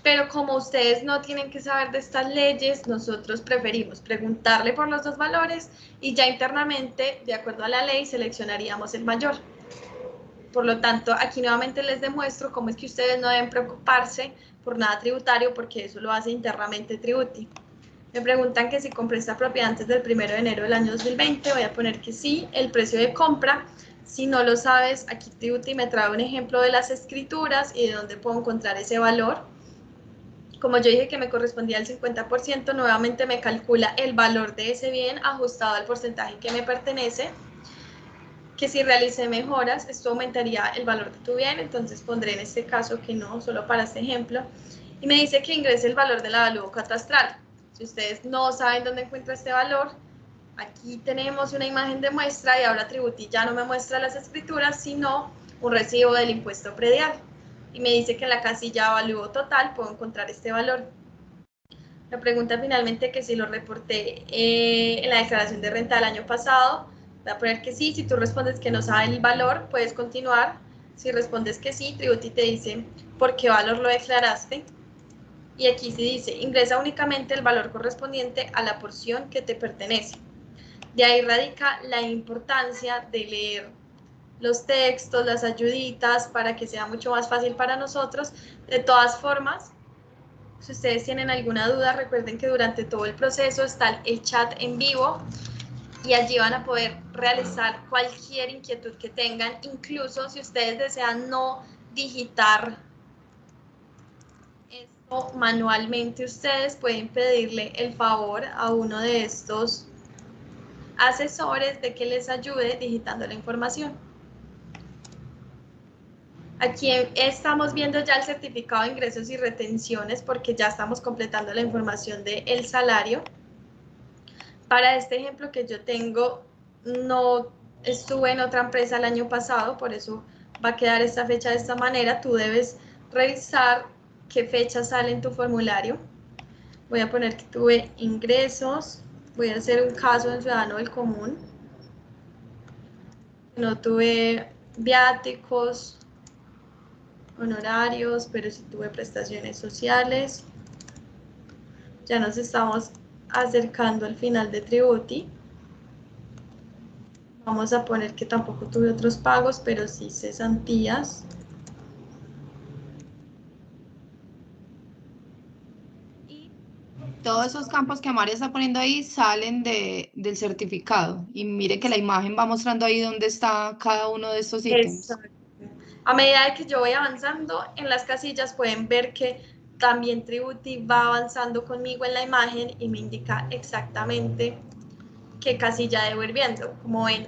Pero como ustedes no tienen que saber de estas leyes, nosotros preferimos preguntarle por los dos valores y ya internamente, de acuerdo a la ley, seleccionaríamos el mayor. Por lo tanto, aquí nuevamente les demuestro cómo es que ustedes no deben preocuparse por nada tributario, porque eso lo hace internamente Tributi. Me preguntan que si compré esta propiedad antes del 1 de enero del año 2020, voy a poner que sí, el precio de compra. Si no lo sabes, aquí Tributi me trae un ejemplo de las escrituras y de dónde puedo encontrar ese valor. Como yo dije que me correspondía al 50%, nuevamente me calcula el valor de ese bien ajustado al porcentaje que me pertenece. Que si realicé mejoras, esto aumentaría el valor de tu bien, entonces pondré en este caso que no, solo para este ejemplo. Y me dice que ingrese el valor del avalúo catastral. Si ustedes no saben dónde encuentra este valor, aquí tenemos una imagen de muestra y ahora Tributi ya no me muestra las escrituras, sino un recibo del impuesto predial. Y me dice que en la casilla avalúo total puedo encontrar este valor. Me pregunta finalmente que si lo reporté en la declaración de renta del año pasado. Voy a poner que sí. Si tú respondes que no sabes el valor, puedes continuar. Si respondes que sí, Tributi te dice por qué valor lo declaraste. Y aquí sí dice, ingresa únicamente el valor correspondiente a la porción que te pertenece. De ahí radica la importancia de leer los textos, las ayuditas, para que sea mucho más fácil para nosotros. De todas formas, Si ustedes tienen alguna duda, recuerden que durante todo el proceso está el chat en vivo y allí van a poder realizar cualquier inquietud que tengan, incluso si ustedes desean no digitar esto manualmente, ustedes pueden pedirle el favor a uno de estos asesores de que les ayude digitando la información. Aquí estamos viendo ya el certificado de ingresos y retenciones porque ya estamos completando la información del salario. Para este ejemplo que yo tengo, no estuve en otra empresa el año pasado, por eso va a quedar esta fecha de esta manera. Tú debes revisar qué fecha sale en tu formulario. Voy a poner que tuve ingresos. Voy a hacer un caso en ciudadano del común. No tuve viáticos, honorarios, pero sí tuve prestaciones sociales. Ya nos estamos acercando al final de Tributi. Vamos a poner que tampoco tuve otros pagos, pero sí cesantías.
Todos esos campos que María está poniendo ahí salen del certificado. Y mire que la imagen va mostrando ahí dónde está cada uno de estos ítems.
Exacto. A medida de que yo voy avanzando en las casillas, pueden ver que también Tributi va avanzando conmigo en la imagen y me indica exactamente qué casilla debo ir viendo. Como ven,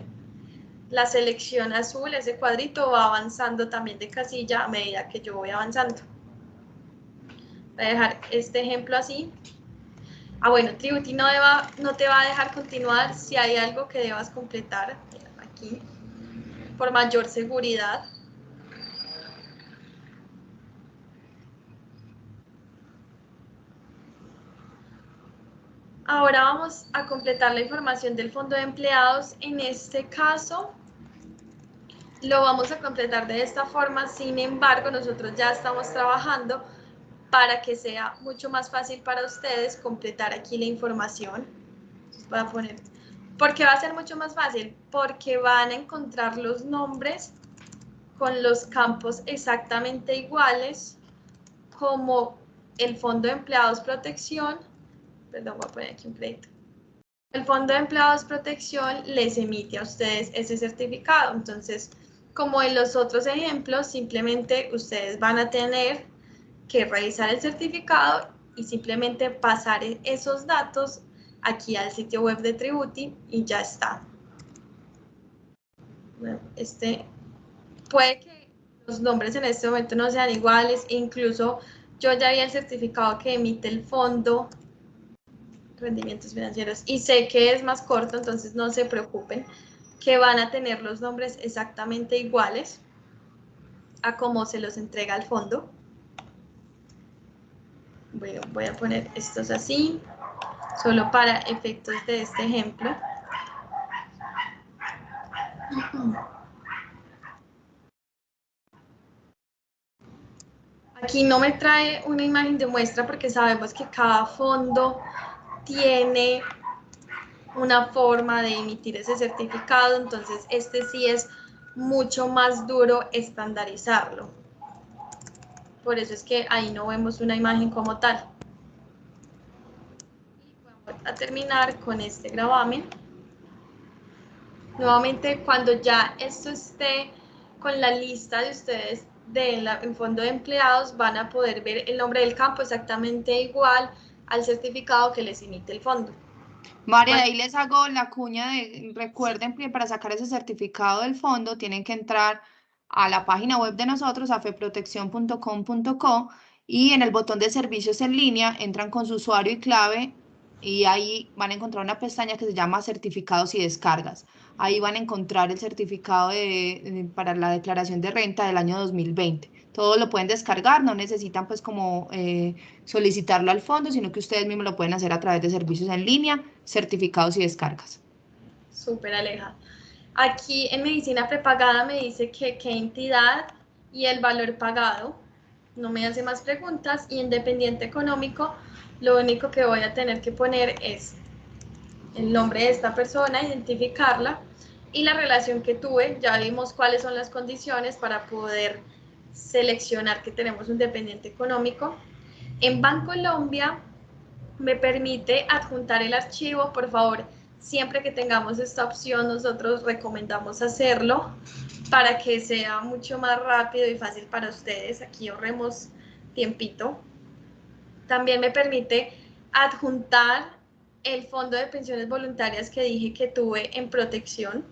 la selección azul, ese cuadrito, va avanzando también de casilla a medida que yo voy avanzando. Voy a dejar este ejemplo así. Bueno, Tributi no te va a dejar continuar si hay algo que debas completar aquí, por mayor seguridad. Ahora vamos a completar la información del fondo de empleados. En este caso, lo vamos a completar de esta forma. Sin embargo, nosotros ya estamos trabajando para que sea mucho más fácil para ustedes completar aquí la información. Voy a poner, ¿por qué va a ser mucho más fácil? Porque van a encontrar los nombres con los campos exactamente iguales como el Fondo de Empleados Protección. Perdón, voy a poner aquí un crédito. El Fondo de Empleados Protección les emite a ustedes ese certificado. Entonces, como en los otros ejemplos, simplemente ustedes van a tener que revisar el certificado y simplemente pasar esos datos aquí al sitio web de Tributi y ya está. Bueno, puede que los nombres en este momento no sean iguales, incluso yo ya vi el certificado que emite el fondo rendimientos financieros y sé que es más corto, entonces no se preocupen que van a tener los nombres exactamente iguales a cómo se los entrega el fondo. Bueno, voy a poner estos así, solo para efectos de este ejemplo. Aquí no me trae una imagen de muestra porque sabemos que cada fondo tiene una forma de emitir ese certificado, entonces este sí es mucho más duro estandarizarlo. Por eso es que ahí no vemos una imagen como tal. Y vamos a terminar con este gravamen. Nuevamente, cuando ya esto esté con la lista de ustedes del fondo de empleados, van a poder ver el nombre del campo exactamente igual al certificado que les emite el fondo.
María, de ahí les hago la cuña de, recuerden que para sacar ese certificado del fondo tienen que entrar a la página web de nosotros, afeproteccion.com.co, y en el botón de servicios en línea entran con su usuario y clave y ahí van a encontrar una pestaña que se llama certificados y descargas. Ahí van a encontrar el certificado para la declaración de renta del año 2020. Todo lo pueden descargar, no necesitan pues como solicitarlo al fondo, sino que ustedes mismos lo pueden hacer a través de servicios en línea, certificados y descargas.
Súper, Aleja. Aquí en medicina prepagada me dice que qué entidad y el valor pagado. No me hace más preguntas. Y en dependiente económico, lo único que voy a tener que poner es el nombre de esta persona, identificarla y la relación que tuve. Ya vimos cuáles son las condiciones para poder seleccionar que tenemos un dependiente económico. En Bancolombia me permite adjuntar el archivo, por favor, siempre que tengamos esta opción nosotros recomendamos hacerlo para que sea mucho más rápido y fácil para ustedes. Aquí ahorremos tiempito. También me permite adjuntar el fondo de pensiones voluntarias que dije que tuve en protección.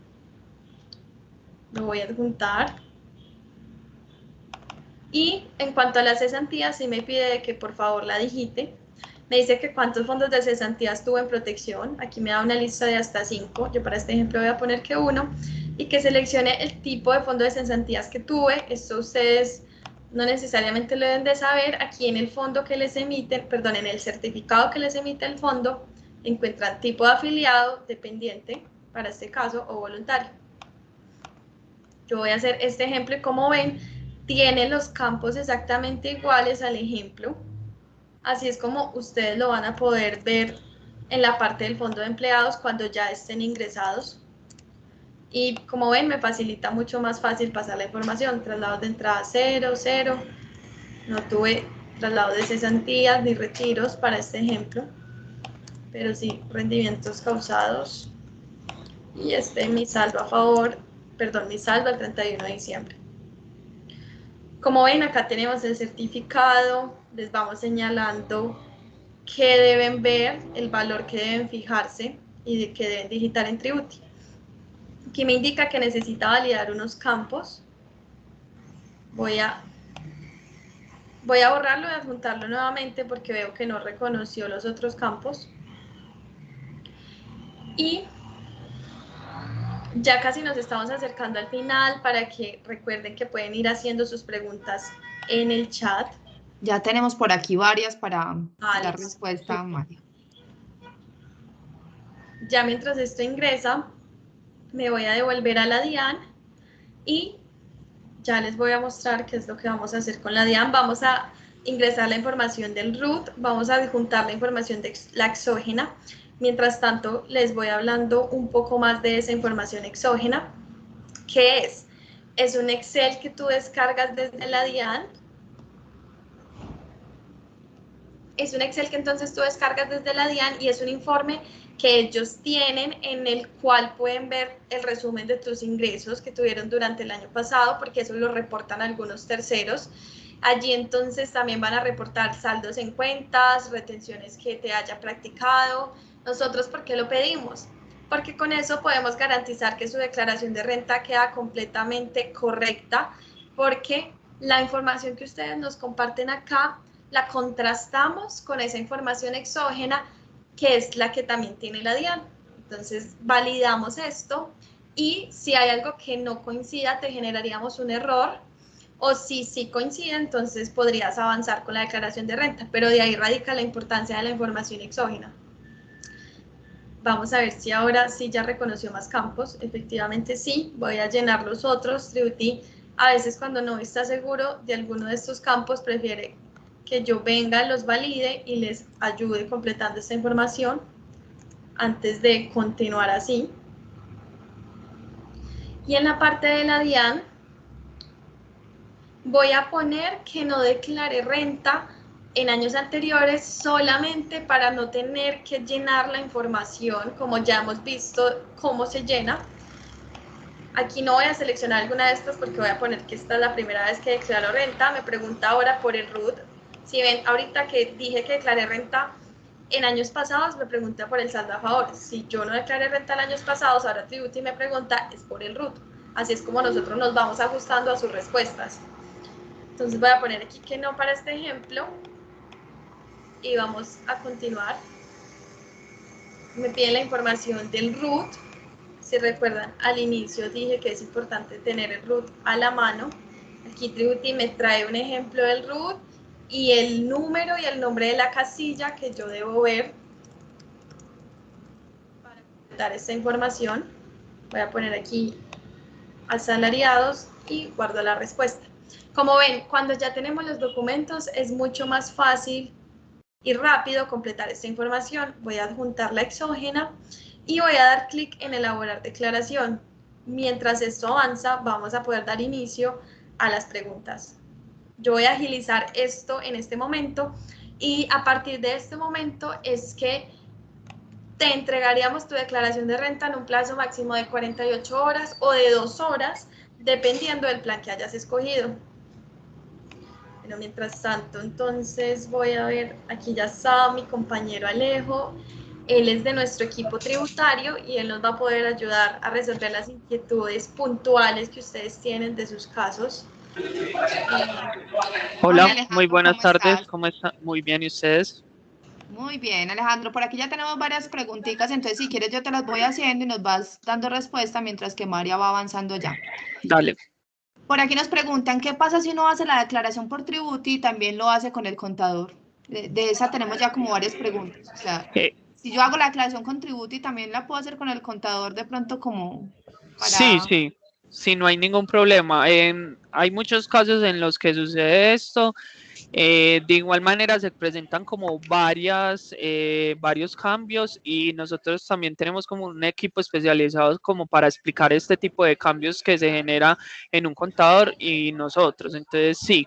Lo voy a adjuntar. Y en cuanto a las cesantías, sí me pide que por favor la digite. Me dice que cuántos fondos de cesantías tuve en protección. Aquí me da una lista de hasta 5. Yo para este ejemplo voy a poner que 1. Y que seleccione el tipo de fondo de cesantías que tuve. Esto ustedes no necesariamente lo deben de saber. Aquí en el fondo que les emiten, perdón, en el certificado que les emite el fondo, encuentran tipo de afiliado, dependiente, para este caso, o voluntario. Yo voy a hacer este ejemplo y como ven, tiene los campos exactamente iguales al ejemplo. Así es como ustedes lo van a poder ver en la parte del fondo de empleados cuando ya estén ingresados. Y como ven, me facilita mucho más fácil pasar la información. Traslados de entrada 0, 0. No tuve traslados de cesantías ni retiros para este ejemplo, pero sí rendimientos causados. Y mi saldo a favor, perdón, mi saldo al 31 de diciembre. Como ven, acá tenemos el certificado, les vamos señalando qué deben ver, el valor que deben fijarse y de qué deben digitar en Tributi. Aquí me indica que necesita validar unos campos. Voy a borrarlo y adjuntarlo nuevamente porque veo que no reconoció los otros campos. Y ya casi nos estamos acercando al final para que recuerden que pueden ir haciendo sus preguntas en el chat.
Ya tenemos por aquí varias para dar
listo.
respuesta a María.
Ya mientras esto ingresa, me voy a devolver a la DIAN y ya les voy a mostrar qué es lo que vamos a hacer con la DIAN. Vamos a ingresar la información del root, vamos a adjuntar la información de la exógena. Mientras tanto, les voy hablando un poco más de esa información exógena. ¿Qué es? Es un Excel que tú descargas desde la DIAN. Es un Excel que entonces tú descargas desde la DIAN y es un informe que ellos tienen en el cual pueden ver el resumen de tus ingresos que tuvieron durante el año pasado, porque eso lo reportan algunos terceros. Allí entonces también van a reportar saldos en cuentas, retenciones que te haya practicado. Nosotros, ¿por qué lo pedimos? Porque con eso podemos garantizar que su declaración de renta queda completamente correcta, porque la información que ustedes nos comparten acá la contrastamos con esa información exógena que es la que también tiene la DIAN. Entonces validamos esto y si hay algo que no coincida te generaríamos un error, o si sí coincide entonces podrías avanzar con la declaración de renta, pero de ahí radica la importancia de la información exógena. Vamos a ver si ahora sí ya reconoció más campos. Efectivamente sí, voy a llenar los otros. Tributi a veces cuando no está seguro de alguno de estos campos prefiere que yo venga, los valide y les ayude completando esta información antes de continuar así. Y en la parte de la DIAN voy a poner que no declaré renta en años anteriores solamente para no tener que llenar la información, como ya hemos visto cómo se llena. Aquí no voy a seleccionar alguna de estas porque voy a poner que esta es la primera vez que declaro renta. Me pregunta ahora por el RUT. Si ven, ahorita que dije que declaré renta en años pasados, me pregunta por el saldo a favor. Si yo no declaré renta en años pasados, ahora Tributi me pregunta, es por el RUT. Así es como nosotros nos vamos ajustando a sus respuestas. Entonces voy a poner aquí que no para este ejemplo y vamos a continuar. Me piden la información del RUT. Si recuerdan, al inicio dije que es importante tener el RUT a la mano. Aquí Tributi me trae un ejemplo del RUT y el número y el nombre de la casilla que yo debo ver para completar esta información. Voy a poner aquí asalariados y guardo la respuesta. Como ven, cuando ya tenemos los documentos es mucho más fácil y rápido completar esta información. Voy a adjuntar la exógena y voy a dar clic en elaborar declaración. Mientras esto avanza, vamos a poder dar inicio a las preguntas. Yo voy a agilizar esto en este momento y a partir de este momento es que te entregaríamos tu declaración de renta en un plazo máximo de 48 horas o de 2 horas, dependiendo del plan que hayas escogido. Pero mientras tanto, entonces voy a ver, aquí ya está mi compañero Alejo, él es de nuestro equipo tributario y él nos va a poder ayudar a resolver las inquietudes puntuales que ustedes tienen de sus casos.
Hola,
Hola, muy
Alejandro,
buenas
¿cómo
tardes,
estás?
¿cómo está? Muy bien, ¿y ustedes?
Muy bien, Alejandro, por aquí ya tenemos varias preguntitas, entonces si quieres yo te las voy haciendo y nos vas dando respuesta mientras que María va avanzando ya.
Dale.
Por aquí nos preguntan, ¿qué pasa si uno hace la declaración por tributo y también lo hace con el contador? De esa tenemos ya como varias preguntas. O sea,
Eh,
si yo hago la declaración con tributo y también la puedo hacer con el contador de pronto como
sí,
para...
sí, no hay ningún problema. Hay muchos casos en los que sucede esto. De igual manera se presentan como varios cambios y nosotros también tenemos como un equipo especializado como para explicar este tipo de cambios que se genera en un contador y nosotros. Entonces sí,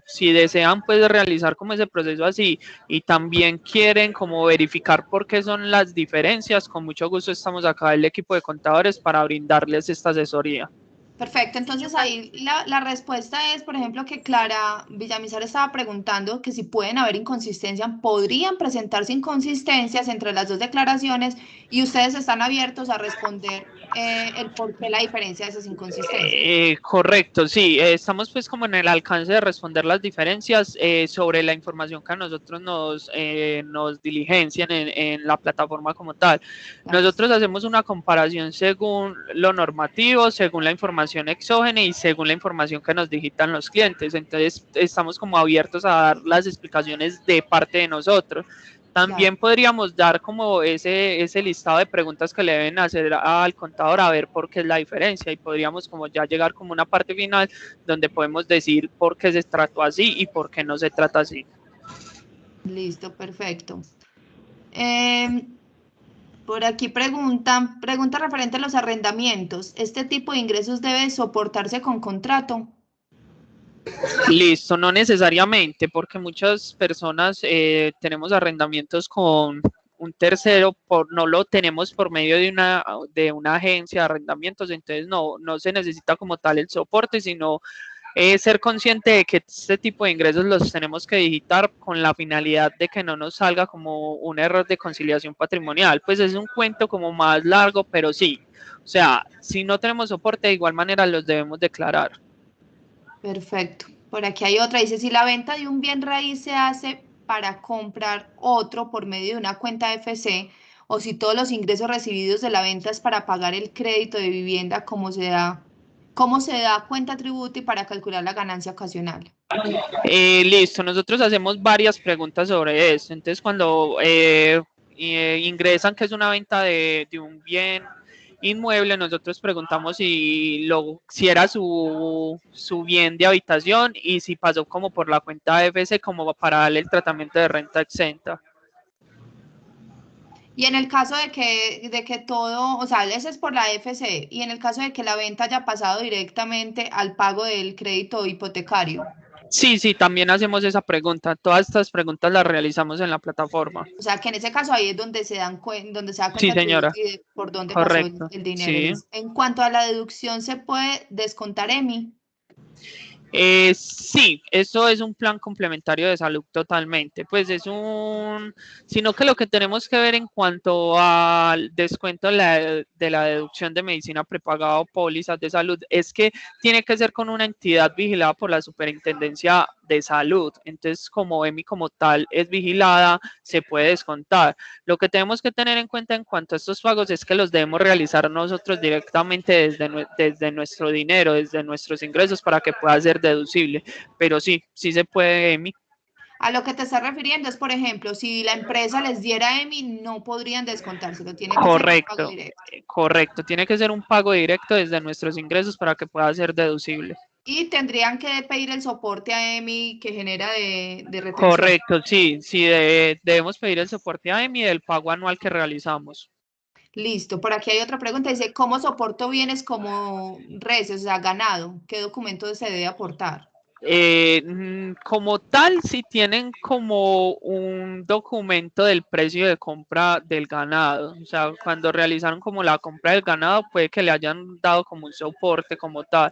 si desean pues realizar como ese proceso así y también quieren como verificar por qué son las diferencias, con mucho gusto estamos acá el equipo de contadores para brindarles esta asesoría.
Perfecto, entonces ahí la respuesta es, por ejemplo, que Clara Villamizar estaba preguntando que si pueden haber inconsistencias, podrían presentarse inconsistencias entre las dos declaraciones y ustedes están abiertos a responder el por qué la diferencia de esas inconsistencias.
Correcto, sí, estamos pues como en el alcance de responder las diferencias sobre la información que a nosotros nos diligencian en la plataforma como tal.
Gracias.
Nosotros hacemos una comparación según lo normativo, según la información exógena y según la información que nos digitan los clientes. Entonces estamos como abiertos a dar las explicaciones de parte de nosotros.
Claro.
También podríamos dar como ese listado de preguntas que le deben hacer al contador a ver por qué es la diferencia y podríamos como ya llegar como una parte final donde podemos decir por qué se trató así y por qué no se trata así.
Listo, perfecto. Por aquí pregunta referente a los arrendamientos. ¿Este tipo de ingresos debe soportarse con contrato?
Listo, no necesariamente, porque muchas personas tenemos arrendamientos con un tercero, no lo tenemos por medio de una agencia de arrendamientos, entonces no se necesita como tal el soporte, sino ser consciente de que este tipo de ingresos los tenemos que digitar con la finalidad de que no nos salga como un error de conciliación patrimonial. Pues es un cuento como más largo, pero sí, o sea, si no tenemos soporte, de igual manera los debemos declarar.
Perfecto. Por aquí hay otra. Dice, si la venta de un bien raíz se hace para comprar otro por medio de una cuenta FC o si todos los ingresos recibidos de la venta es para pagar el crédito de vivienda, cómo se da cuenta tributo y para calcular la ganancia ocasional?
Listo, nosotros hacemos varias preguntas sobre eso. Entonces, cuando ingresan que es una venta de un bien inmueble, nosotros preguntamos si era su bien de habitación y si pasó como por la cuenta FC como para darle el tratamiento de renta exenta.
Y en el caso de que todo, o sea, ese es por la FC, y en el caso de que la venta haya pasado directamente al pago del crédito hipotecario.
Sí, también hacemos esa pregunta. Todas estas preguntas las realizamos en la plataforma.
O sea, que en ese caso ahí es donde donde se da
Sí,
cuenta el
señora.
tributo y de por dónde pasó
Correcto.
el dinero.
Sí.
Listo. En cuanto a la deducción, ¿se puede descontar EMI?
Sí, eso es un plan complementario de salud totalmente. Pues sino que lo que tenemos que ver en cuanto al descuento de la deducción de medicina prepagada o pólizas de salud es que tiene que ser con una entidad vigilada por la Superintendencia de Salud. Entonces, como EMI como tal es vigilada, se puede descontar. Lo que tenemos que tener en cuenta en cuanto a estos pagos es que los debemos realizar nosotros directamente desde nuestro dinero, desde nuestros ingresos para que pueda ser deducible. Pero sí se puede, Emi.
A lo que te estás refiriendo es, por ejemplo, si la empresa les diera EMI, no podrían descontárselo, tiene que ser un pago
Correcto,
directo.
correcto. Tiene que ser un pago directo desde nuestros ingresos para que pueda ser deducible.
Y tendrían que pedir el soporte a EMI que genera de retención.
Correcto, sí, debemos pedir el soporte a EMI del pago anual que realizamos.
Listo, por aquí hay otra pregunta, dice, ¿cómo soporto bienes como reses, o sea, ganado? ¿Qué documento se debe aportar?
Como tal, si tienen como un documento del precio de compra del ganado, o sea, cuando realizaron como la compra del ganado, puede que le hayan dado como un soporte como tal.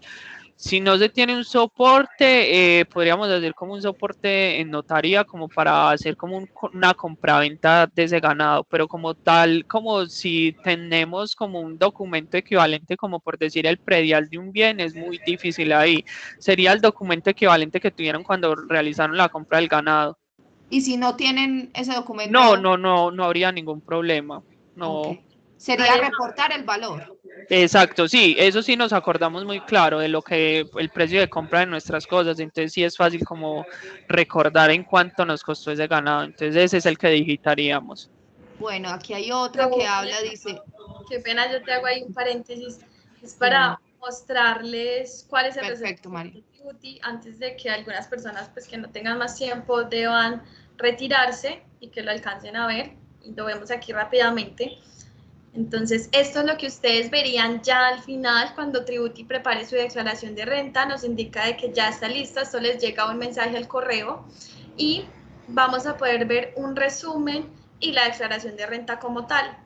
Si no se tiene un soporte, podríamos hacer como un soporte en notaría como para hacer como una compraventa de ese ganado, pero como tal, como si tenemos como un documento equivalente, como por decir el predial de un bien, es muy difícil ahí. Sería el documento equivalente que tuvieron cuando realizaron la compra del ganado.
Y si no tienen ese
No,
documento,
no, no, no habría ningún problema.
ok,
No.
sería reportar el valor.
Exacto, sí, eso sí nos acordamos muy claro de lo que el precio de compra de nuestras cosas, entonces sí es fácil como recordar en cuánto nos costó ese ganado, entonces ese es el que digitaríamos.
Bueno, aquí hay otra que habla, dice,
Qué pena, yo te hago ahí un paréntesis. Es
dime,
para
Mari.
mostrarles cuál es el
Perfecto,
resultado
Mari.
de Tributi antes de que algunas personas pues, que no tengan más tiempo deban retirarse y que lo alcancen a ver. Y lo vemos aquí rápidamente. Entonces, esto es lo que ustedes verían ya al final cuando Tributi prepare su declaración de renta. Nos indica de que ya está lista, esto les llega un mensaje al correo y vamos a poder ver un resumen y la declaración de renta como tal.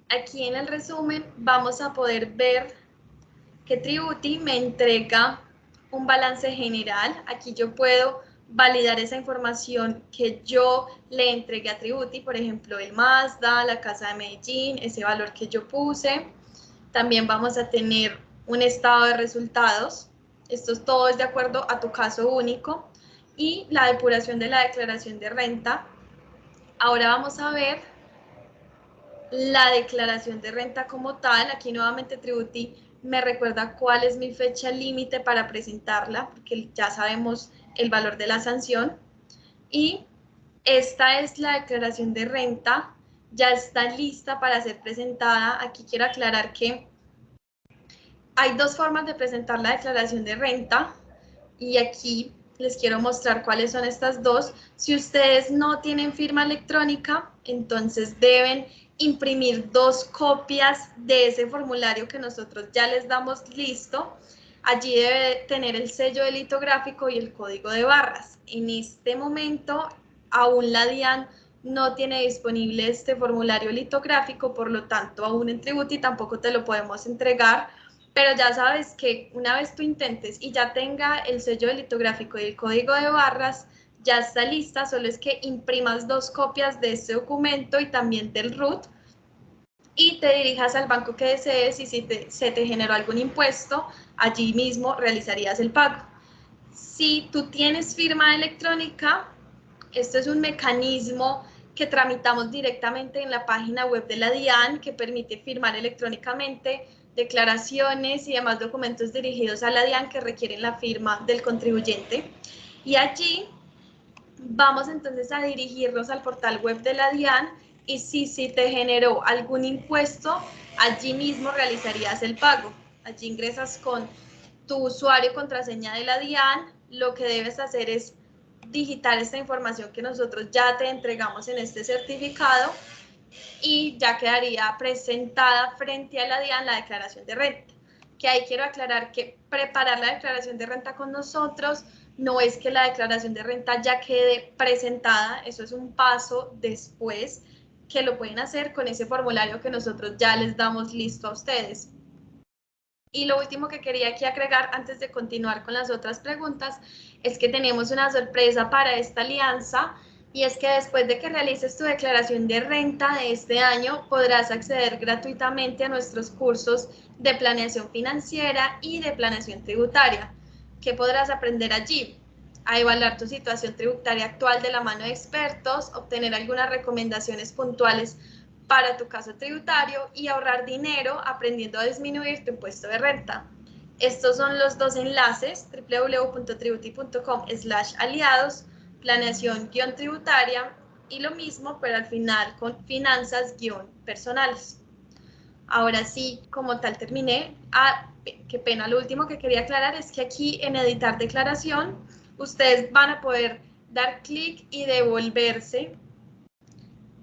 Aquí en el resumen vamos a poder ver que Tributi me entrega un balance general. Aquí yo puedo validar esa información que yo le entregué a Tributi, por ejemplo, el Mazda, la Casa de Medellín, ese valor que yo puse. También vamos a tener un estado de resultados. Esto todo es de acuerdo a tu caso único. Y la depuración de la declaración de renta. Ahora vamos a ver la declaración de renta como tal. Aquí nuevamente Tributi me recuerda cuál es mi fecha límite para presentarla, porque ya sabemos el valor de la sanción. Y esta es la declaración de renta, ya está lista para ser presentada. Aquí quiero aclarar que hay dos formas de presentar la declaración de renta y aquí les quiero mostrar cuáles son estas dos. Si ustedes no tienen firma electrónica, entonces deben imprimir 2 copias de ese formulario que nosotros ya les damos listo. Allí debe tener el sello del litográfico y el código de barras. En este momento, aún la DIAN no tiene disponible este formulario litográfico, por lo tanto, aún en Tributi tampoco te lo podemos entregar, pero ya sabes que una vez tú intentes y ya tenga el sello del litográfico y el código de barras, ya está lista, solo es que imprimas 2 copias de este documento y también del RUT y te dirijas al banco que desees y si se te generó algún impuesto, allí mismo realizarías el pago. Si tú tienes firma electrónica, esto es un mecanismo que tramitamos directamente en la página web de la DIAN que permite firmar electrónicamente declaraciones y demás documentos dirigidos a la DIAN que requieren la firma del contribuyente. Y allí vamos entonces a dirigirnos al portal web de la DIAN y si te generó algún impuesto, allí mismo realizarías el pago. Allí ingresas con tu usuario y contraseña de la DIAN. Lo que debes hacer es digitar esta información que nosotros ya te entregamos en este certificado y ya quedaría presentada frente a la DIAN la declaración de renta. Que ahí quiero aclarar que preparar la declaración de renta con nosotros no es que la declaración de renta ya quede presentada, eso es un paso después que lo pueden hacer con ese formulario que nosotros ya les damos listo a ustedes. Y lo último que quería aquí agregar antes de continuar con las otras preguntas es que tenemos una sorpresa para esta alianza y es que después de que realices tu declaración de renta de este año podrás acceder gratuitamente a nuestros cursos de planeación financiera y de planeación tributaria. ¿Qué podrás aprender allí? A evaluar tu situación tributaria actual de la mano de expertos, obtener algunas recomendaciones puntuales para tu caso tributario y ahorrar dinero aprendiendo a disminuir tu impuesto de renta. Estos son los dos enlaces, www.tributi.com/aliados, planeación-tributaria y lo mismo, pero al final con finanzas-personales. Ahora sí, como tal terminé. Qué pena, lo último que quería aclarar es que aquí en editar declaración, ustedes van a poder dar clic y devolverse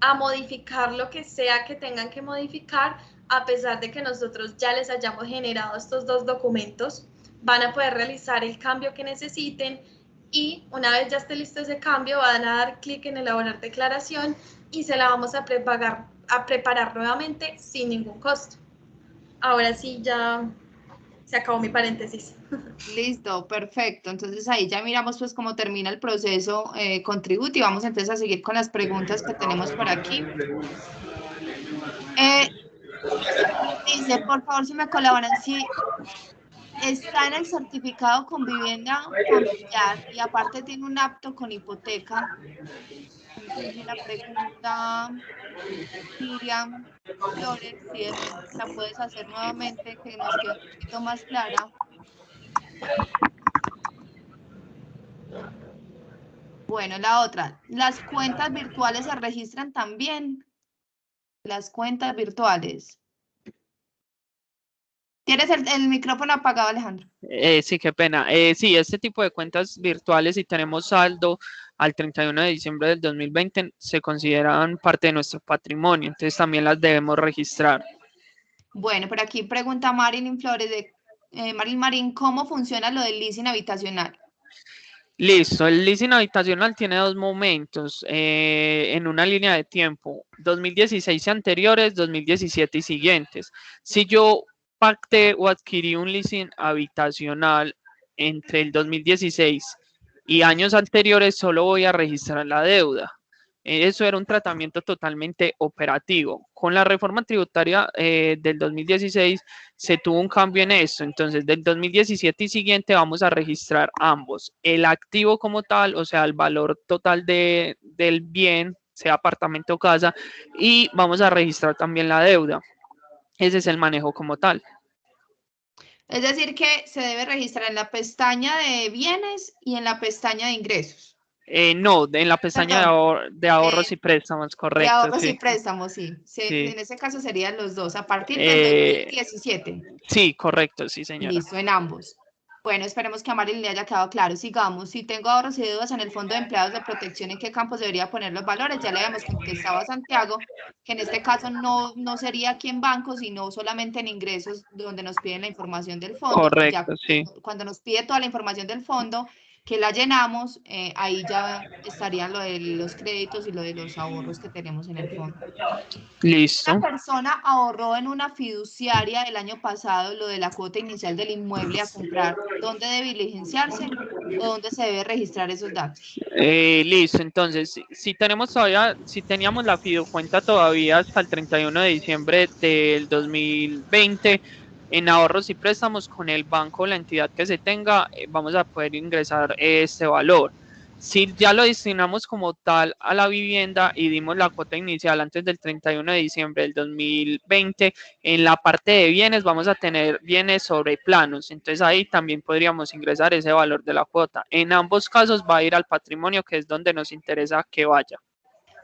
a modificar lo que sea que tengan que modificar, a pesar de que nosotros ya les hayamos generado estos 2 documentos. van a poder realizar el cambio que necesiten y una vez ya esté listo ese cambio van a dar clic en elaborar declaración y se la vamos a preparar nuevamente sin ningún costo. Ahora sí ya se acabó mi paréntesis.
Listo, perfecto. Entonces ahí ya miramos pues cómo termina el proceso con Tributi y vamos entonces a seguir con las preguntas que tenemos por aquí. Dice, por favor, si me colaboran, si está en el certificado con vivienda familiar y aparte tiene un acto con hipoteca. Dice la pregunta, Miriam Flores, si de pronto la puedes hacer nuevamente, que nos quede un poquito más clara. Bueno, la otra, ¿las cuentas virtuales se registran también? Las cuentas virtuales. ¿Tienes el micrófono apagado, Alejandro?
Sí, qué pena. Sí, este tipo de cuentas virtuales, si tenemos saldo al 31 de diciembre del 2020, se consideran parte de nuestro patrimonio, entonces también las debemos registrar.
Bueno, por aquí pregunta Marilyn Flores de Marilyn Marín, ¿cómo funciona lo del leasing habitacional?
Listo, el leasing habitacional tiene dos momentos en una línea de tiempo, 2016 y anteriores, 2017 y siguientes. Si yo pacté o adquirí un leasing habitacional entre el 2016 y años anteriores, solo voy a registrar la deuda. Eso era un tratamiento totalmente operativo. Con la reforma tributaria del 2016 se tuvo un cambio en eso. Entonces, del 2017 y siguiente vamos a registrar ambos. El activo como tal, o sea, el valor total del bien, sea apartamento o casa, y vamos a registrar también la deuda. Ese es el manejo como tal.
Es decir, que se debe registrar en la pestaña de bienes y en la pestaña de ingresos.
No, en la pestaña
Perdón,
de ahorros y préstamos,
de
correcto,
ahorros y
sí.
préstamos, sí.
Sí,
En ese caso serían los dos, a partir del 2017.
sí, correcto, sí, señora.
Listo, en ambos. Bueno, esperemos que a Marilyn le haya quedado claro. Sigamos. Si tengo ahorros y deudas en el Fondo de Empleados de Protección, ¿en qué campos debería poner los valores? Ya le habíamos contestado a Santiago que en este caso no sería aquí en banco, sino solamente en ingresos, donde nos piden la información del fondo. Y ya
Correcto, sí.
cuando nos pide toda la información del fondo, que la llenamos, ahí ya estarían lo de los créditos y lo de los ahorros que tenemos en el fondo.
Listo.
Una persona ahorró en una fiduciaria el año pasado lo de la cuota inicial del inmueble a comprar. ¿Dónde debe diligenciarse o dónde se debe registrar esos datos?
Listo, entonces, si tenemos todavía, si teníamos la fiducuenta todavía hasta el 31 de diciembre del 2020, en ahorros y préstamos con el banco o la entidad que se tenga, vamos a poder ingresar este valor. Si ya lo destinamos como tal a la vivienda y dimos la cuota inicial antes del 31 de diciembre del 2020, en la parte de bienes vamos a tener bienes sobre planos, entonces ahí también podríamos ingresar ese valor de la cuota. En ambos casos va a ir al patrimonio, que es donde nos interesa que vaya.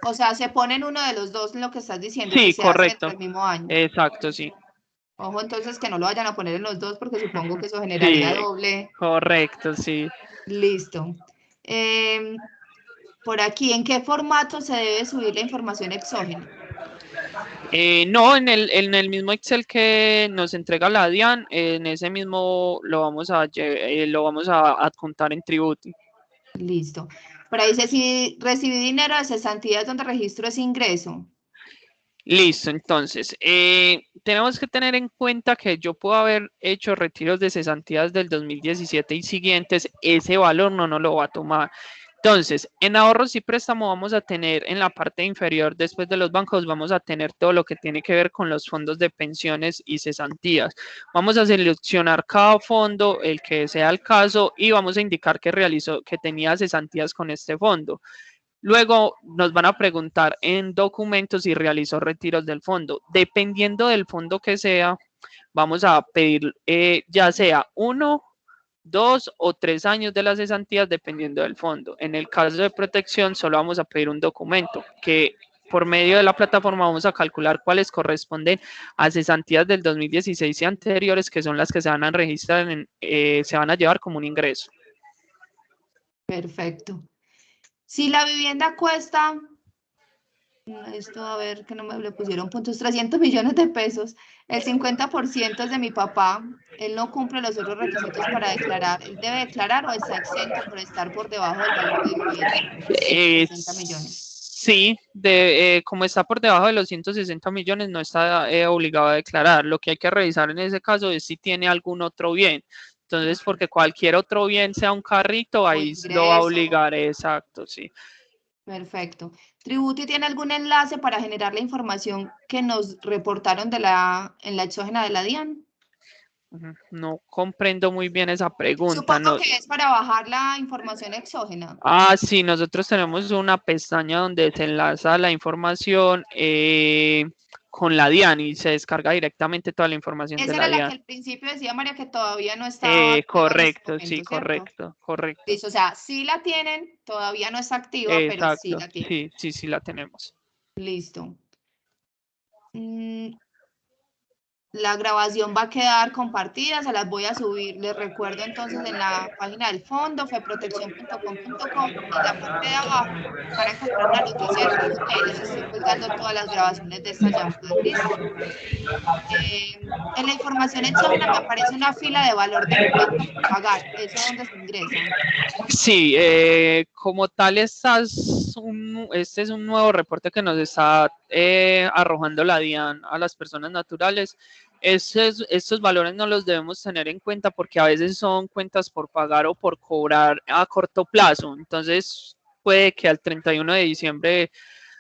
O sea, se pone en uno de los dos lo que estás diciendo si
Sí,
se hace dentro
correcto.
del mismo año.
Exacto, sí.
Ojo, entonces que no lo vayan a poner en los dos porque supongo que eso generaría
Sí,
doble.
correcto, sí.
Listo. Por aquí, ¿en qué formato se debe subir la información exógena?
No, en el mismo Excel que nos entrega la DIAN, en ese mismo lo vamos a adjuntar en Tributi.
Listo. Por ahí dice, si recibí dinero de cesantías donde registro ese ingreso.
Listo, entonces, tenemos que tener en cuenta que yo puedo haber hecho retiros de cesantías del 2017 y siguientes, ese valor no nos lo va a tomar. Entonces, en ahorros y préstamo vamos a tener en la parte inferior, después de los bancos, vamos a tener todo lo que tiene que ver con los fondos de pensiones y cesantías. Vamos a seleccionar cada fondo, el que sea el caso, y vamos a indicar que tenía cesantías con este fondo. Luego nos van a preguntar en documentos si realizó retiros del fondo. Dependiendo del fondo que sea, vamos a pedir ya sea 1, 2 o 3 años de las cesantías dependiendo del fondo. En el caso de protección solo vamos a pedir un documento que por medio de la plataforma vamos a calcular cuáles corresponden a cesantías del 2016 y anteriores, que son las que se van a registrar, se van a llevar como un ingreso.
Perfecto. Si la vivienda cuesta Esto, a ver, que no me le pusieron puntos, 300 millones de pesos. El 50% es de mi papá. Él no cumple los otros requisitos para declarar. ¿Él debe declarar o está exento por estar por debajo del valor de vivienda? 160 millones.
Sí, como está por debajo de los 160 millones, no está obligado a declarar. Lo que hay que revisar en ese caso es si tiene algún otro bien. Entonces, porque cualquier otro bien, sea un carrito, ahí lo va a
ingreso.
obligar, exacto, sí.
Perfecto. ¿Tributi tiene algún enlace para generar la información que nos reportaron en la exógena de la DIAN?
No comprendo muy bien esa pregunta.
Supongo
No.
que es para bajar la información exógena.
Sí, nosotros tenemos una pestaña donde se enlaza la información con la DIAN y se descarga directamente toda la información de
Esa
la
era la que
DIAN.
al principio decía María que todavía no estaba activa en este
Correcto, sí,
momento, ¿cierto?
correcto.
Listo, o sea, sí la tienen, todavía no está activa, pero sí
Exacto,
la tienen.
sí la tenemos.
Listo. La grabación va a quedar compartida, se las voy a subir. Les recuerdo entonces en la página del fondo, feproteccion.com.co, en la parte de abajo van a encontrar una noticia de tributo y les estoy colgando todas las grabaciones de esta llamada. ¿Listo? En la información exógena me aparece una fila de valor de cuenta por pagar. ¿Eso dónde se ingresa?
Sí, como tal, este es un nuevo reporte que nos está arrojando la DIAN a las personas naturales. Estos valores no los debemos tener en cuenta porque a veces son cuentas por pagar o por cobrar a corto plazo. Entonces, puede que al 31 de diciembre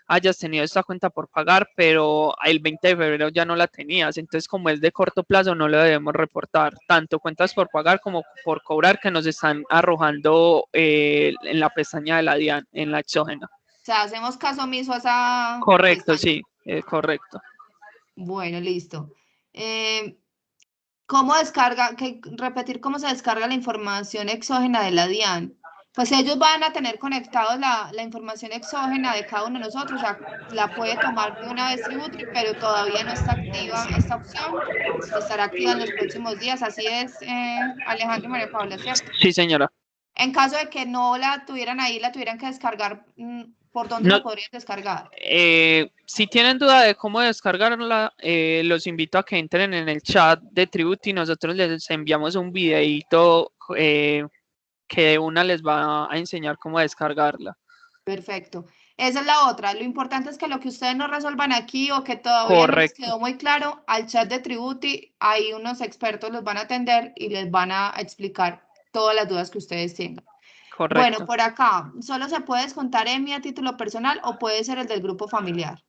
hayas tenido esta cuenta por pagar, pero el 20 de febrero ya no la tenías. Entonces, como es de corto plazo, no lo debemos reportar. Tanto cuentas por pagar como por cobrar que nos están arrojando en la pestaña de la DIAN, en la exógena.
O sea, hacemos caso omiso a esa
Correcto,
pestaña.
sí, correcto.
Bueno, listo. ¿Cómo descarga? Repetir cómo se descarga la información exógena de la DIAN. Pues ellos van a tener conectados la información exógena de cada uno de nosotros, o sea, la puede tomar de una vez Tributri, pero todavía no está activa esta opción, estará activa en los próximos días, así es, Alejandro y María Paula, ¿cierto?
Sí, señora.
En caso de que no la tuvieran ahí, la tuvieran que descargar, ¿por dónde
No,
la podrían descargar?
si tienen duda de cómo descargarla, los invito a que entren en el chat de Tributi. Nosotros les enviamos un videito que de una les va a enseñar cómo descargarla.
Perfecto. Esa es la otra. Lo importante es que lo que ustedes no resuelvan aquí o que todavía no les quedó muy claro, al chat de Tributi, ahí unos expertos los van a atender y les van a explicar todas las dudas que ustedes tengan.
Correcto.
Bueno, por acá, ¿solo se puede descontar EMI a título personal o puede ser el del grupo familiar?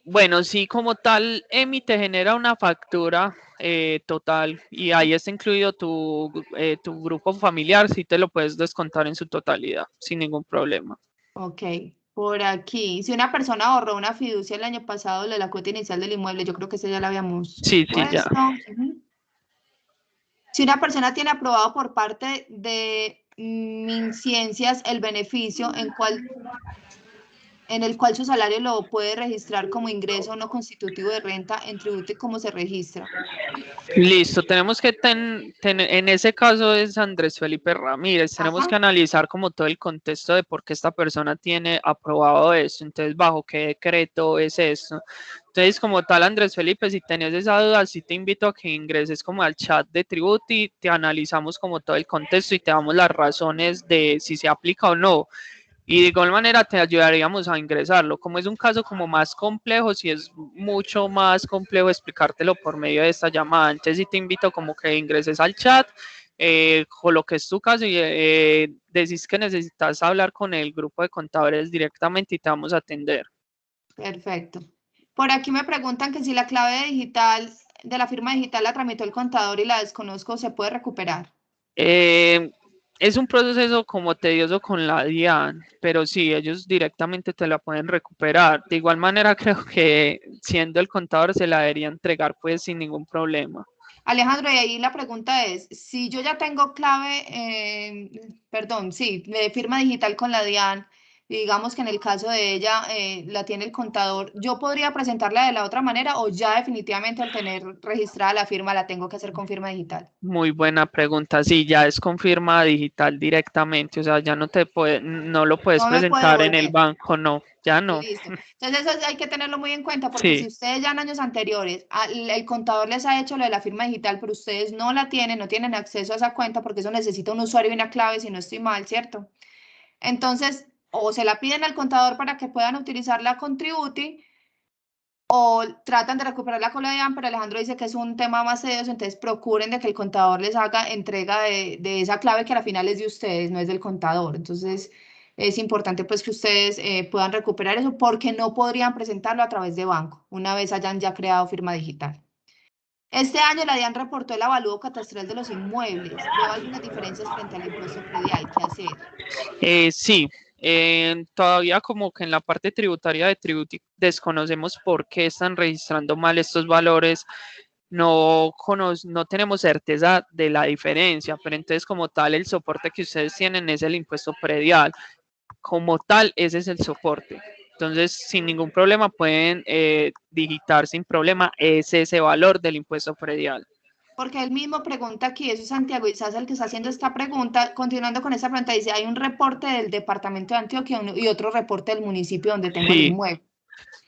Bueno, sí, como tal, EMI te genera una factura total y ahí está incluido tu grupo familiar, sí te lo puedes descontar en su totalidad, sin ningún problema.
Ok, por aquí, si una persona ahorró una fiducia el año pasado de la cuota inicial del inmueble, yo creo que esa ya la habíamos
Sí, ya.
Si una persona tiene aprobado por parte de MinCiencias el beneficio en el cual su salario lo puede registrar como ingreso no constitutivo de renta en tributo y cómo se registra.
Listo, tenemos que en ese caso es Andrés Felipe Ramírez, tenemos que analizar como todo el contexto de por qué esta persona tiene aprobado esto, entonces bajo qué decreto es esto. Entonces, como tal, Andrés Felipe, si tenías esa duda, sí te invito a que ingreses como al chat de Tributi, te analizamos como todo el contexto y te damos las razones de si se aplica o no. Y de igual manera te ayudaríamos a ingresarlo. Como es un caso como más complejo, si es mucho más complejo explicártelo por medio de esta llamada. Entonces sí te invito como que ingreses al chat, coloques tu caso y decís que necesitas hablar con el grupo de contadores directamente y te vamos a atender.
Perfecto. Por aquí me preguntan que si la clave digital de la firma digital la tramitó el contador y la desconozco, ¿se puede recuperar?
Es un proceso como tedioso con la DIAN, pero sí, ellos directamente te la pueden recuperar. De igual manera, creo que siendo el contador se la debería entregar pues sin ningún problema.
Alejandro, y ahí la pregunta es, si yo ya tengo clave, de firma digital con la DIAN y digamos que en el caso de ella la tiene el contador, ¿yo podría presentarla de la otra manera o ya definitivamente al tener registrada la firma la tengo que hacer con firma digital?
Muy buena pregunta. Sí, ya es con firma digital directamente, o sea, ya no lo puedes
No me puede
presentar en el
devolver.
banco, no, ya no.
Listo. Entonces eso hay que tenerlo muy en cuenta porque si
Sí,
ustedes ya en años anteriores, el contador les ha hecho lo de la firma digital, pero ustedes no la tienen, no tienen acceso a esa cuenta porque eso necesita un usuario y una clave, si no estoy mal, ¿cierto? Entonces, o se la piden al contador para que puedan utilizar la Contributi, o tratan de recuperarla con la DIAN, pero Alejandro dice que es un tema más tedioso, entonces procuren de que el contador les haga entrega de esa clave que al final es de ustedes, no es del contador. Entonces, es importante pues que ustedes puedan recuperar eso porque no podrían presentarlo a través de banco, una vez hayan ya creado firma digital. Este año la DIAN reportó el avalúo catastral de los inmuebles. Veo algunas diferencias frente al impuesto predial. ¿Qué hacer?
sí. Todavía como que en la parte tributaria de Tributi desconocemos por qué están registrando mal estos valores, no tenemos certeza de la diferencia, pero entonces como tal el soporte que ustedes tienen es el impuesto predial, como tal ese es el soporte. Entonces, sin ningún problema pueden digitar sin problema ese valor del impuesto predial.
Porque él mismo pregunta aquí, eso es Santiago Izasa el que está haciendo esta pregunta, continuando con esa pregunta, dice, hay un reporte del departamento de Antioquia y otro reporte del municipio donde tengo el
Sí,
inmueble.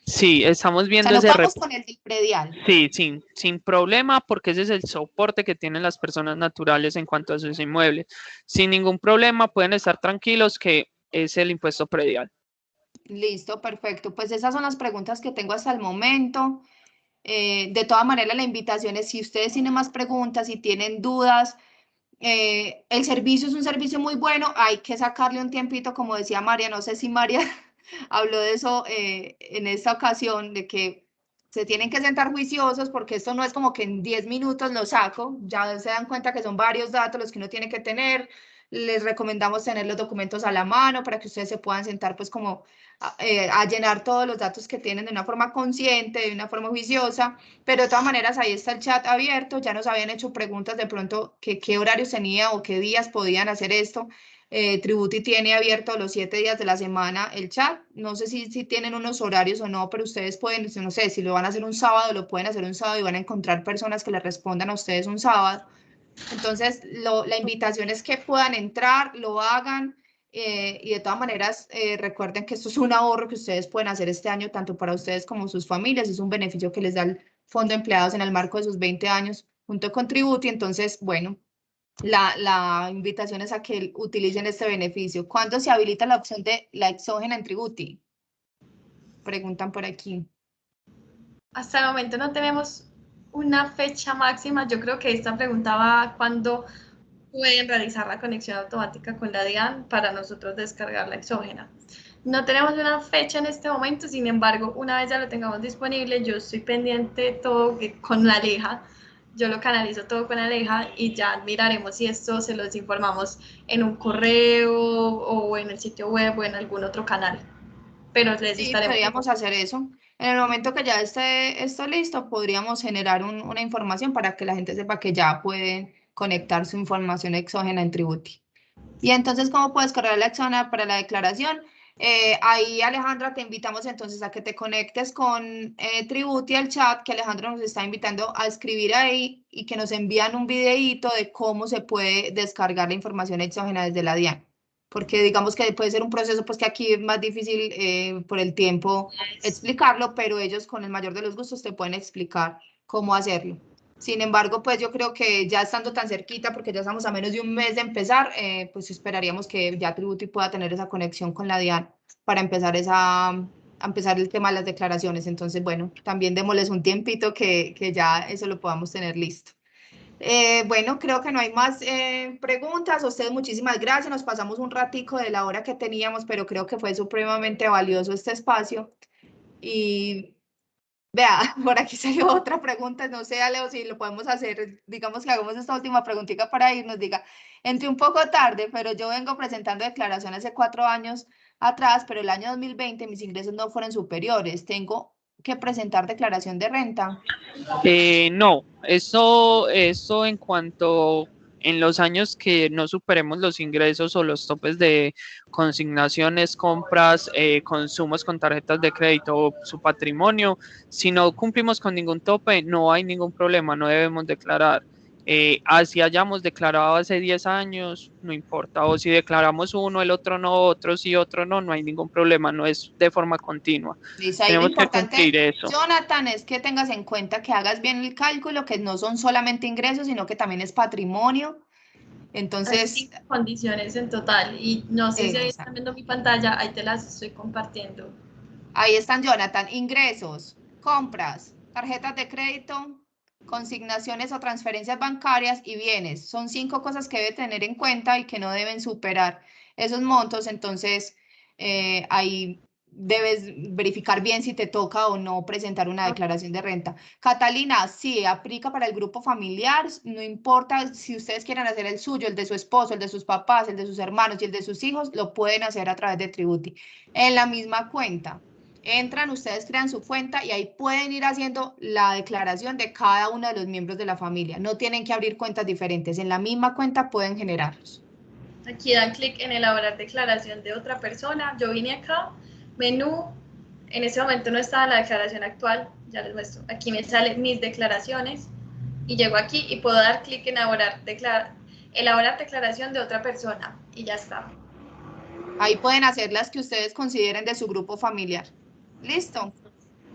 sí, estamos
O sea,
viendo
nos
ese
vamos
reporte.
con el del predial.
Sí, sin problema, porque ese es el soporte que tienen las personas naturales en cuanto a sus inmuebles. Sin ningún problema, pueden estar tranquilos que es el impuesto predial.
Listo, perfecto. Pues esas son las preguntas que tengo hasta el momento. De todas maneras, la invitación es si ustedes tienen más preguntas, si tienen dudas, el servicio es un servicio muy bueno, hay que sacarle un tiempito, como decía María, no sé si María habló de eso en esta ocasión, de que se tienen que sentar juiciosos porque esto no es como que en 10 minutos lo saco, ya se dan cuenta que son varios datos los que uno tiene que tener, les recomendamos tener los documentos a la mano para que ustedes se puedan sentar pues como a llenar todos los datos que tienen de una forma consciente, de una forma juiciosa, pero de todas maneras ahí está el chat abierto, ya nos habían hecho preguntas de pronto que qué horarios tenía o qué días podían hacer esto. Tributi tiene abierto los 7 días de la semana el chat. No sé si tienen unos horarios o no, pero ustedes pueden, no sé, si lo van a hacer un sábado, lo pueden hacer un sábado y van a encontrar personas que les respondan a ustedes un sábado. Entonces, la invitación es que puedan entrar, lo hagan y de todas maneras recuerden que esto es un ahorro que ustedes pueden hacer este año, tanto para ustedes como sus familias. Es un beneficio que les da el Fondo de Empleados en el marco de sus 20 años junto con Tributi. Entonces, bueno, la invitación es a que utilicen este beneficio. ¿Cuándo se habilita la opción de la exógena en Tributi? Preguntan por aquí.
Hasta el momento no tenemos una fecha máxima. Yo creo que esta preguntaba cuándo pueden realizar la conexión automática con la DIAN para nosotros descargar la exógena. No tenemos una fecha en este momento, sin embargo, una vez ya lo tengamos disponible, yo estoy pendiente todo con Aleja, yo lo canalizo todo con Aleja y ya miraremos si esto se los informamos en un correo o en el sitio web o en algún otro canal, pero les
Sí,
estaremos
podríamos
informando.
hacer eso. En el momento que ya esté esto listo, podríamos generar una información para que la gente sepa que ya pueden conectar su información exógena en Tributi. Y entonces, ¿cómo puedes correr la exógena para la declaración? Ahí, Alejandra, te invitamos entonces a que te conectes con Tributi al chat, que Alejandro nos está invitando a escribir ahí y que nos envían un videíto de cómo se puede descargar la información exógena desde la DIAN. Porque digamos que puede ser un proceso pues que aquí es más difícil por el tiempo explicarlo, pero ellos con el mayor de los gustos te pueden explicar cómo hacerlo. Sin embargo, pues yo creo que ya estando tan cerquita, porque ya estamos a menos de un mes de empezar, pues esperaríamos que ya Tributi pueda tener esa conexión con la DIAN para empezar a empezar el tema de las declaraciones. Entonces, bueno, también démosles un tiempito que ya eso lo podamos tener listo. Bueno, creo que no hay más preguntas. A ustedes muchísimas gracias. Nos pasamos un ratico de la hora que teníamos, pero creo que fue supremamente valioso este espacio. Y vea, por aquí salió otra pregunta. No sé, Leo, si lo podemos hacer. Digamos que hagamos esta última preguntita para irnos. Diga, entré un poco tarde, pero yo vengo presentando declaración hace 4 años atrás, pero el año 2020 mis ingresos no fueron superiores. Tengo que presentar declaración de renta.
No, eso en los años que no superemos los ingresos o los topes de consignaciones, compras, consumos con tarjetas de crédito o su patrimonio, si no cumplimos con ningún tope, no hay ningún problema, no debemos declarar. Así hayamos declarado hace 10 años, no importa, o si declaramos uno, el otro no, otro sí, otro no, no hay ningún problema, no es de forma continua.
Listo, ahí lo
Tenemos que
importante,
cumplir eso.
Jonathan, es que tengas en cuenta que hagas bien el cálculo, que no son solamente ingresos, sino que también es patrimonio.
Hay
Entonces,
5 condiciones en total y no sé si ahí están
exacto.
viendo mi pantalla, ahí te las estoy compartiendo.
Ahí están, Jonathan, ingresos, compras, tarjetas de crédito, consignaciones o transferencias bancarias y bienes. Son 5 cosas que debe tener en cuenta y que no deben superar esos montos. Entonces, ahí debes verificar bien si te toca o no presentar una declaración de renta. Catalina, sí, aplica para el grupo familiar. No importa si ustedes quieren hacer el suyo, el de su esposo, el de sus papás, el de sus hermanos y el de sus hijos, lo pueden hacer a través de Tributi en la misma cuenta. Entran, ustedes crean su cuenta y ahí pueden ir haciendo la declaración de cada uno de los miembros de la familia. No tienen que abrir cuentas diferentes. En la misma cuenta pueden generarlos.
Aquí dan clic en elaborar declaración de otra persona. Yo vine acá, menú, en este momento no está la declaración actual, ya les muestro. Aquí me salen mis declaraciones y llego aquí y puedo dar clic en elaborar declaración de otra persona y ya está.
Ahí pueden hacer las que ustedes consideren de su grupo familiar. ¿Listo?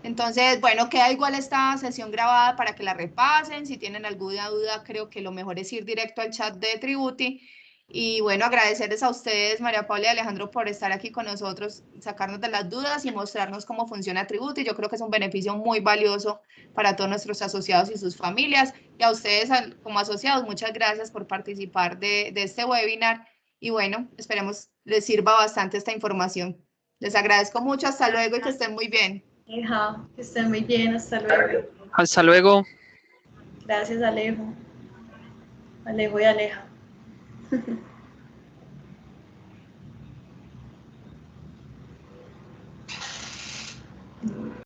Entonces, bueno, queda igual esta sesión grabada para que la repasen. Si tienen alguna duda, creo que lo mejor es ir directo al chat de Tributi. Y bueno, agradecerles a ustedes, María Paula y Alejandro, por estar aquí con nosotros, sacarnos de las dudas y mostrarnos cómo funciona Tributi. Yo creo que es un beneficio muy valioso para todos nuestros asociados y sus familias. Y a ustedes, como asociados, muchas gracias por participar de este webinar. Y bueno, esperemos les sirva bastante esta información. Les agradezco mucho. Hasta luego y que estén muy bien.
Que estén muy bien, hasta luego.
Hasta luego.
Gracias, Alejo. Alejo y Aleja.